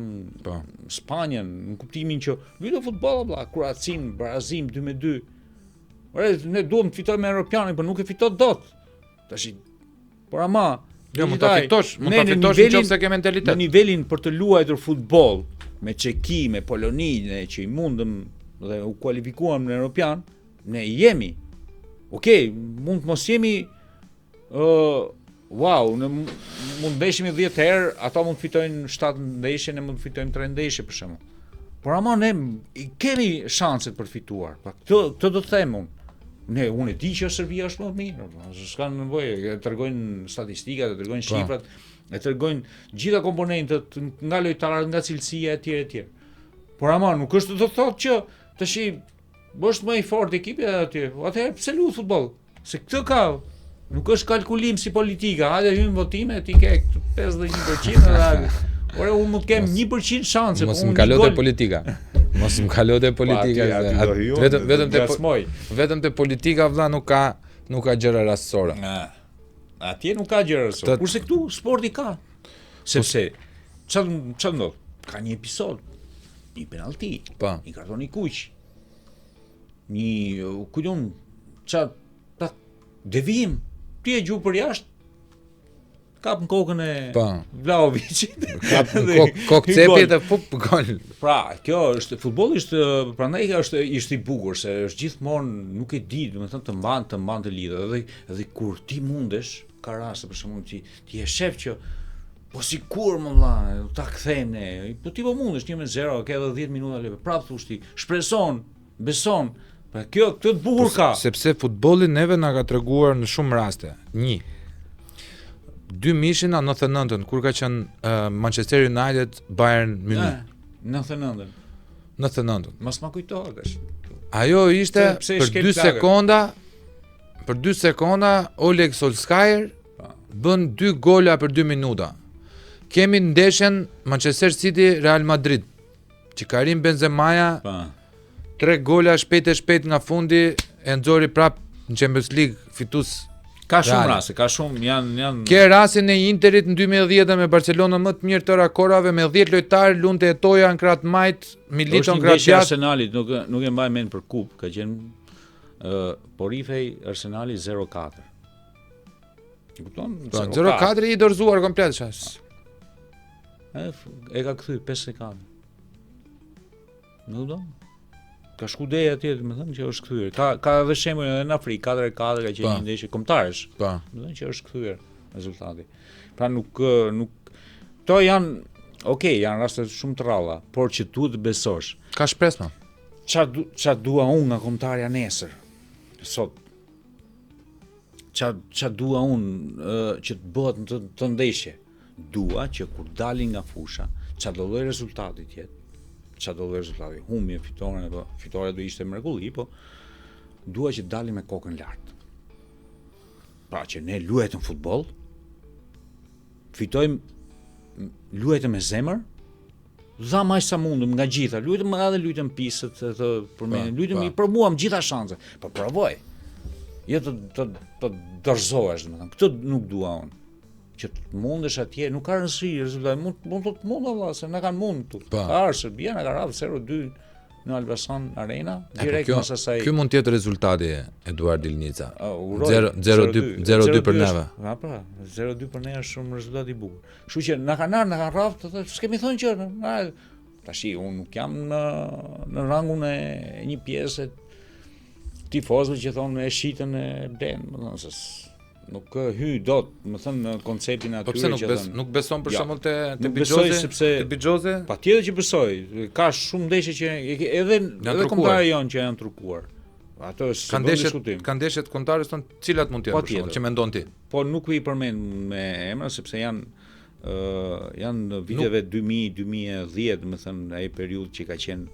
Spanjën, në kuptimin që luajmë futboll, valla, Kroacin, Brazil 2-2. Ore, ne duam të fitojmë Europianin, por nuk e fiton dot. Tash, por ama jo, mund ta fitosh nëse ke mentalitet. Në nivelin për të luajtur futboll me Çeki, me Poloninë që i mundëm dhe u kualifikuam në Europian, ne jemi. Okej, mund të mos jemi ne mund ndeshemi 10 herë, ata mund të fitojnë 7 ndeshje, ne mund të fitojmë 3 ndeshje për shembull. Por ama ne kemi shanset për të fituar. Pa këtë do të them unë. Unë e di që Serbia është më mirë, s'kan nevojë, e tregojnë statistikat, e tregojnë shifrat, e tregojnë gjitha komponentët nga lojtarët, nga cilësia etj. Por ama nuk është do të thotë që tash është më i fortë ekipi aty. Atëherë pse luhet futboll? Se këtë ka, nuk është kalkulim si politika. Hajde hyn votime, ti ke 51% dhe ore unë mund të kem 1% shanse. Mos më kalo te politika. Mos më kalo te politika. Vetëm te politika vëlla nuk ka gjëra rastësore. Atje nuk ka gjëra rastësore. Kurse këtu sporti ka. Sepse çfarë ndodh? Ka një episod, një penalti, një karton i kuq. Një kujton çfarë devijim. Ti e gjuh për jashtë. Kap në kokën e Vlahovicit. Kap në kokë cepi dhe gol. Pra, kjo është futbolli është prandaj është i bukur se është gjithmonë nuk e di, domethënë të mban të lidhë edhe kur ti mundesh, ka raste për shembull ti e shef që po sikur më vlla, ta kthejmë ne. Po ti po mundesh 1-0, ke edhe 10 minuta leve. Prap thosh ti, shpreson, beson. Pra kjo këtë të bukur ka. Sepse futbolli neve na ka treguar në shumë raste. 2 mishin në 99-ën, kur ka qenë Manchester United Bayern Munich. 99-ën. Mos ma kujtohet tash. Ajo ishte për 2 sekonda Oleg Solskjaer bën 2 gola për 2 minuta. Kemi ndeshjen Manchester City Real Madrid, që Karim Benzemaja 3 gola shpejt nga fundi e nxori prap në Champions League fitues. Ka shumë raste, ka shumë janë. Ke rastin e Interit në 2010 me Barcelona më të mirë të rakorave me 10 lojtarë, lunte Etoja në krah të majt, Milito në krah të gjatë. Arsenalit nuk e mbaj mend për kupë, ka qenë Porifej Arsenali 0-4. E kupton? 0-4 i dorëzuar komplet shas. E ka kthy 54. Nuk do. Ka shkudej atje, më thënë që është kthyer. Ka edhe shembull edhe në Afrikë, 4-4 ka qenë një ndeshje kombëtarësh. Më thënë që është kthyer rezultati. Pra nuk to janë janë raste shumë të rralla, por që duhet të besosh. Ka shpresë më. Ç'a dua unë nga kombëtarja nesër. Sot. Ç'a dua unë që të bëhet në të ndeshje. Dua që kur dalin nga fusha, ç'a do lloj rezultati të jetë. Çfarë do lloj rezultati? Humbi fitoren apo fitoria do ishte mrekulli, po dua që dalim me kokën lart. Pra që ne luajmë futboll, luajmë me zemër, dha më sa mundëm nga gjitha, luajmë pisët të përmendin, luajmë për mua me gjitha shanse. Po provoj. Jo të dorëzohesh, domethënë. Këtë nuk dua unë. Që të mundesh atje, nuk ka rëndësi rezultati, mund të valla, se na kanë mund këtu. Ka Serbia na ka radhë 0-2 në Elbasan Arena, direkt pas asaj. Ky mund të jetë rezultati Eduard Ilnica. 0-2 për neve. Pra, 0-2 për ne është shumë rezultat i bukur. Kështu që na kanë radhë, s'kemi thonë gjë. Tash unë nuk jam në rangun e një pjesë tifozëve që thonë e shitën e blen, domethënë se nuk hy dot, më thënë në konceptin aty që nuk beson për shembull te Bixhoze? Patjetër që besoj. Ka shumë ndeshje që edhe kombëtarët janë që janë trukuar. Ato s'kan diskutim. Kanë ndeshjet kombëtare son cilat mund të jenë për shkak që mendon ti. Po nuk i përmend me emra sepse janë viteve 2000-2010, domethënë ai periudhë që ka qenë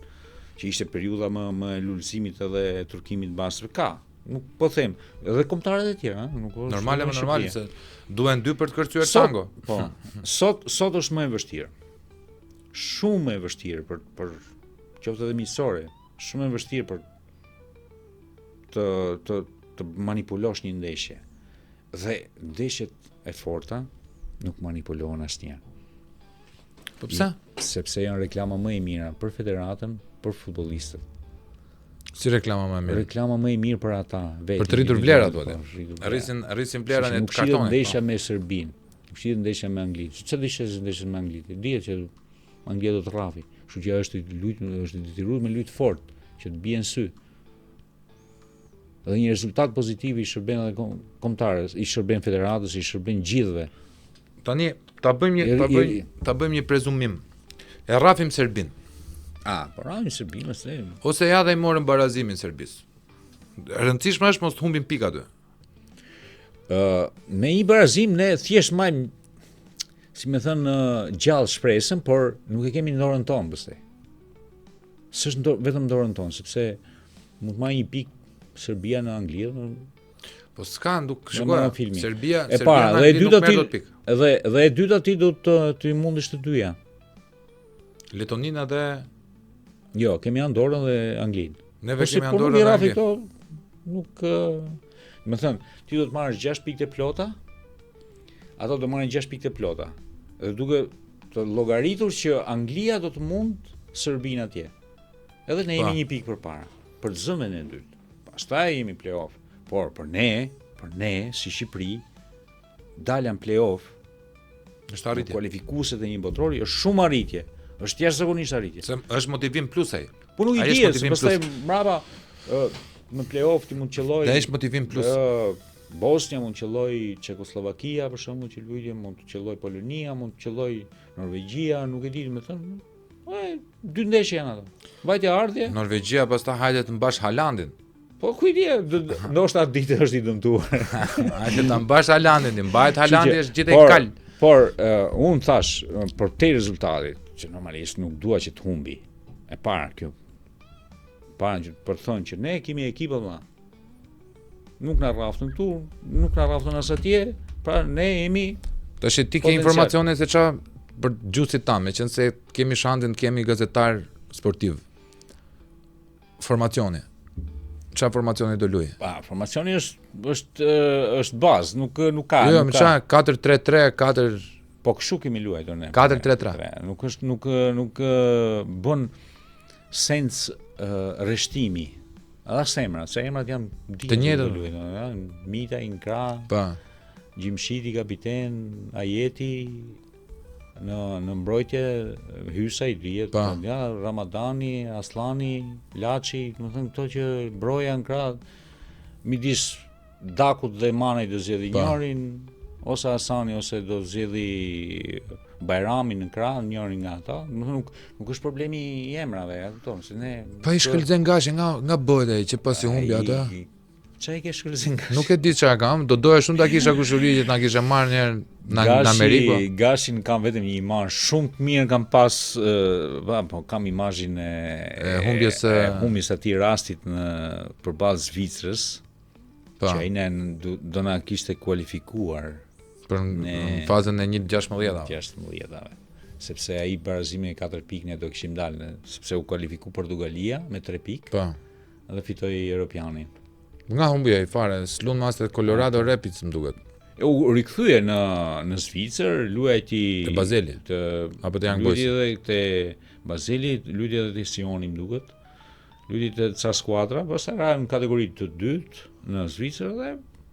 që ishte periudha më e lulëzimit edhe e turkimit basve ka. Nuk po them, edhe kombëtarët e tjerë, nuk është normale se duhen dy për të kërcyer tango. Po. Sot është më e vështirë. Shumë më e vështirë për qoftë edhe miqësore, shumë e vështirë për të manipulosh një ndeshje. Dhe ndeshjet e forta nuk manipulohen asnjëherë. Po pse? Sepse janë reklama më e mira për federatën, për futbollistët. Si reklama më e mirë? Reklama më e mirë për ata vetë. Për të rritur vlerat thotë. Arrisin vlerat e kartonit. Nuk ndeshja me Serbinë, nuk shihet ndeshja me Anglinë. Çfarë ndeshja me Anglinë? Dihet që Anglia do të rrafi. Kështu që është detyruar me lujt fort që të bien sy. Dhe një rezultat pozitiv i shërben edhe kombëtarës, i shërben federatës, i shërben gjithëve. Tani ta bëjmë një prezumim. E rrafim Serbinë. Po rrafim Serbinë ose ja dhe i morën barazimin Serbisë. E rëndësishme është mos të humbim pika aty. Me një barazim ne thjesht majmë, si më thënë, gjallë shpresën, por nuk e kemi në dorën tonë pastaj. S'është vetëm në dorën tonë, sepse mund të marrë një pikë Serbia në Angli. Po s'ka, nuk shkoj. Serbia në Angli nuk merr dot pikë. Dhe e dyta ti do të mundesh të dyja. Letonina dhe jo, kemi Andorrën dhe Anglinë. Neve kemi Andorrën dhe Anglinë. Nuk, më thënë, ti do të marrësh 6 pikë të plota, ato do marrin 6 pikë të plota. Dhe duke të llogaritur që Anglia do të mund Serbinë atje. Edhe ne jemi një pikë përpara, për zëmën e dytë. Pastaj jemi play-off. Por për ne si Shqipëri, dalja në play-off është arritje. Kualifikuesit e një botrori është shumë arritje. Është jashtëzakonisht arritje. Është motivim plus ai. Po nuk i dihet, pastaj mbrapa në play-off ti mund të qelloj. Dhe është motivim plus. Bosnia mund të qelloj Çekoslovakia për shembull që luajë, mund të qelloj Polonia, mund të qelloj Norvegjia, nuk e di, më thënë. Dy ndeshje janë ato. Vajte ardhje. Norvegjia pastaj hajde të mbash Halandin. Po ku i di, ndoshta ditë është i dëmtuar. Hajde ta mbash Halandin, mbajt Halandi është gjithë e kal. Por unë thash për te rezultatit që normalisht nuk dua që të humbi. E para kjo. Para që për të thënë që ne kemi ekip valla. Nuk na rraftën këtu, nuk na rraftën as atje, pra ne jemi. Tash ti ke informacione se ç'a për gjusit tamë, qëse kemi shantin, kemi gazetar sportiv. Formacioni. Ç'a formacioni do luaj? Formacioni është bazë, nuk ka. Jo, më ç'a 4-3-3, 4 po kështu kemi luajtur ne. 4-3-3. Nuk bën sens rreshtimi. Edhe semrat janë të njëjta. Mita, Inkra, Gjimshiti kapiten, Ajeti në mbrojtje, Hysa i dihet, Ramadani, Aslani, Laçi, do të thënë këto që mbroja në krah midis Dakut dhe Manaj do zgjedhë njërin, ose Hasani ose do zgjedhë Bajramin në krah njërin nga ata. Nuk është problemi i emrave, e kupton, se ne po i shkëlqen gashi nga bëhet ai që pasi humbi ata. Çfarë ke shkëlqen gashi? Nuk e di çfarë kam, doja shumë ta kisha kushuri që na kisha marrë një herë në Amerikë. Gashin kam vetëm një imazh shumë të mirë, kam pas kam imazhin e humbjes atij rastit në përballë Zvicrës. Që ai do na kishte kualifikuar për në fazën e 1/16. 16-ave. Sepse ai barazimin e 4 pikë ne do kishim dalë, sepse u kualifiku Portugalia me 3 pikë. Po. Dhe fitoi Europianin. Nga humbi ai fare, s'lund Master Colorado Rapids më duket. U rikthye në Zvicër, luajti te Bazeli, apo te Young Boys. Luajti te Bazeli, luajti edhe te Sioni më duket. Luajti te ca skuadra, pastaj ra në kategori të dytë në Zvicër dhe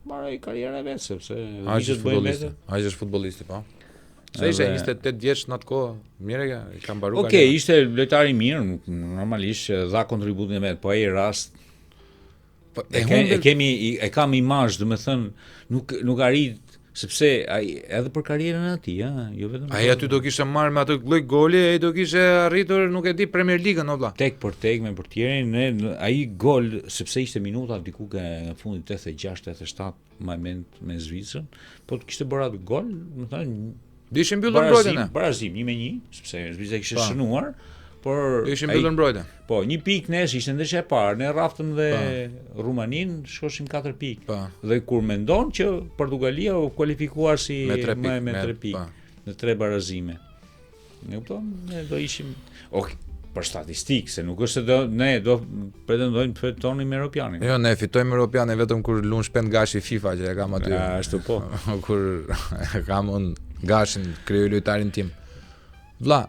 marrë karrierën e vet, sepse ai është futbollist, po. Se ishte 28 vjeç në atë kohë, mirë ka mbaruar. Okej, ishte lojtar i mirë, normalisht dha kontributin e vet, po ai rast kam imazh, domethënë nuk arrit sepse ai edhe për karrierën e tij, jo vetëm. Ai aty do kishte marrë me atë lloj goli, ai do kishte arritur, nuk e di, Premier League-ën o vlla. Tek për tek me portierin, ai gol sepse ishte minuta diku në fundit 86-87 më mend me Zvicrën, po të kishte bërë atë gol, do të thënë Dishin mbyllur mbrojtjen. Barazim 1-1, sepse Zvicra kishte shënuar, por Dishin mbyllur mbrojtjen. Po, 1 pikë nesh ishte ndeshja e parë, ne rraftëm dhe Rumanin, shkoshim 4 pikë. Dhe kur mendon që Portugalia u kualifikuar si me 3 pikë në 3 barazime. Ne kupton, ne do ishim për statistikë, se nuk është se ne do pretendojmë të fitonim Europianin. Jo, ne fitojmë Europianin vetëm kur lun shpend gashi FIFA që e kam aty. Ashtu po. Kur e kam unë gashin, kriju lojtarin tim. Vlla,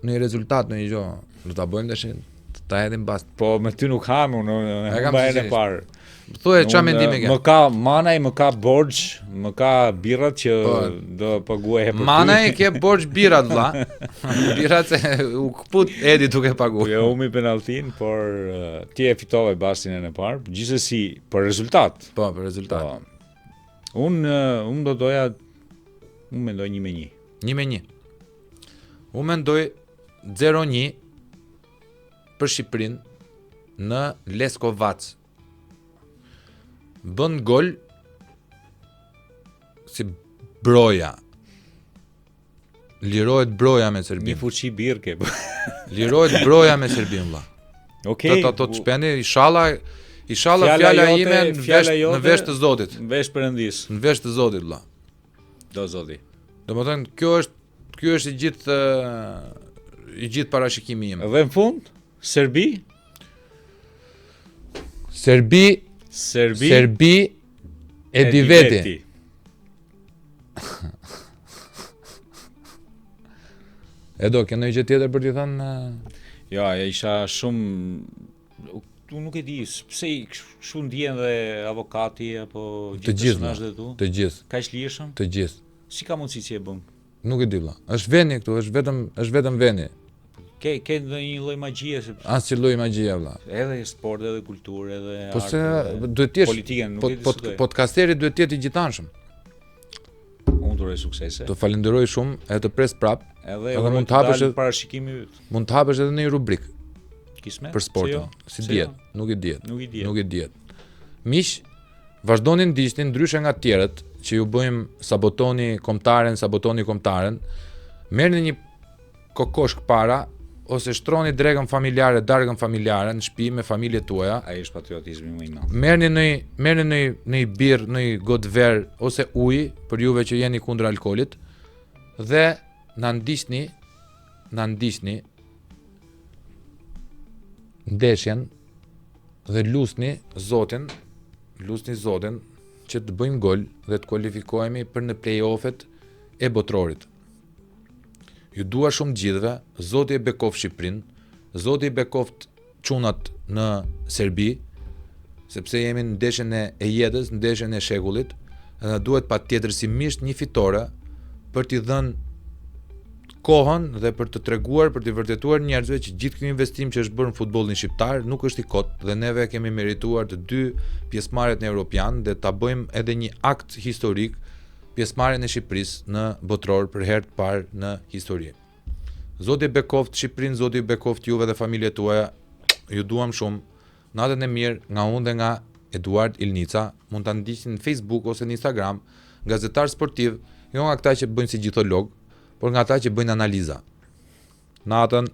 në rezultat në një gjë, do ta bëjmë tash, ta hedhim bast. Po me ty nuk ham unë, mbajën e parë. Thuaj çfarë mendimi ke? Më ka Manaj, më ka borxh, më ka birrat që do paguaj për ty. Manaj ke borxh birrat vlla. Birrat se u kput Edi duke paguar. Jo, humi penalltin, por ti e fitove bastin e parë, gjithsesi për rezultat. Po, për rezultat. Unë do doja, unë mendoj 1-1. 1-1. Unë mendoj 0-1 për Shqipërinë në Leskovac. Bën gol si Broja. Lirohet Broja me Serbinë. Një fuqi birke. Lirohet Broja me Serbinë valla. Okej. Do të shpendi, inshallah fjala ime në vesh të Zotit. Në vesh Perëndis. Në vesh të Zotit valla. Do Zoti. Domethënë kjo është i gjithë parashikimi im. Dhe në fund, Serbi e di veti. Edo, ke ndonjë gjë tjetër për t'i thënë? Jo, isha shumë, tu nuk e di, pse kështu ndjen dhe avokati apo gjithë personazhet tu? Të gjithë. Kaq lirshëm? Të gjithë. Si ka mundësi që e bën? Nuk e di valla. Është veni këtu, është vetëm veni. Ke ndonjë lloj magjie sepse asnjë lloj magjie valla. Edhe sport, edhe kulturë, edhe po se duhet të jesh politikën, nuk e di. Podcasteri duhet të jetë i gjithanshëm. Unë të uroj suksese. Të falenderoj shumë, e të pres prap. Edhe mund të hapësh parashikimi yt. Mund të hapësh edhe në një rubrikë. Kismet? Për sportin. Si dihet? Nuk i dihet. Miq, vazhdoni ndiqni ndryshe nga të tjerët që ju bëjmë sabotoni kombëtaren. Merrni një kokoshk para ose shtroni dargën familjare në shtëpi me familjet tuaja. Ai është patriotizmi më i madh. Merrni në birr, në gotë ver ose ujë për juve që jeni kundër alkoolit dhe na ndiqni ndeshjen dhe lusni Zotin që të bëjmë gol dhe të kualifikohemi për në play-offet e botrorit. Ju dua shumë gjithëve, Zoti e bekoft Shqipërinë, Zoti e bekoft çunat në Serbi, sepse jemi në ndeshjen e jetës, në ndeshjen e shekullit, dhe na duhet patjetërsimisht një fitore për t'i dhënë kohën dhe për të treguar, për t'i vërtetuar njerëzve që gjithë ky investim që është bërë në futbollin shqiptar nuk është i kot dhe neve kemi merituar të 2 pjesëmarrjet në Europian dhe ta bëjmë edhe një akt historik, pjesëmarrjen e Shqipërisë në botror për herë të parë në histori. Zoti bekoft Shqipërinë, Zoti bekoft juve dhe familjet tuaja. Ju duam shumë. Natën e mirë nga unë dhe nga Eduard Ilnica. Mund ta ndiqni në Facebook ose në Instagram, gazetar sportiv, jo nga ata që bëjnë si gjitholog, por nga ata që bëjnë analiza. Natën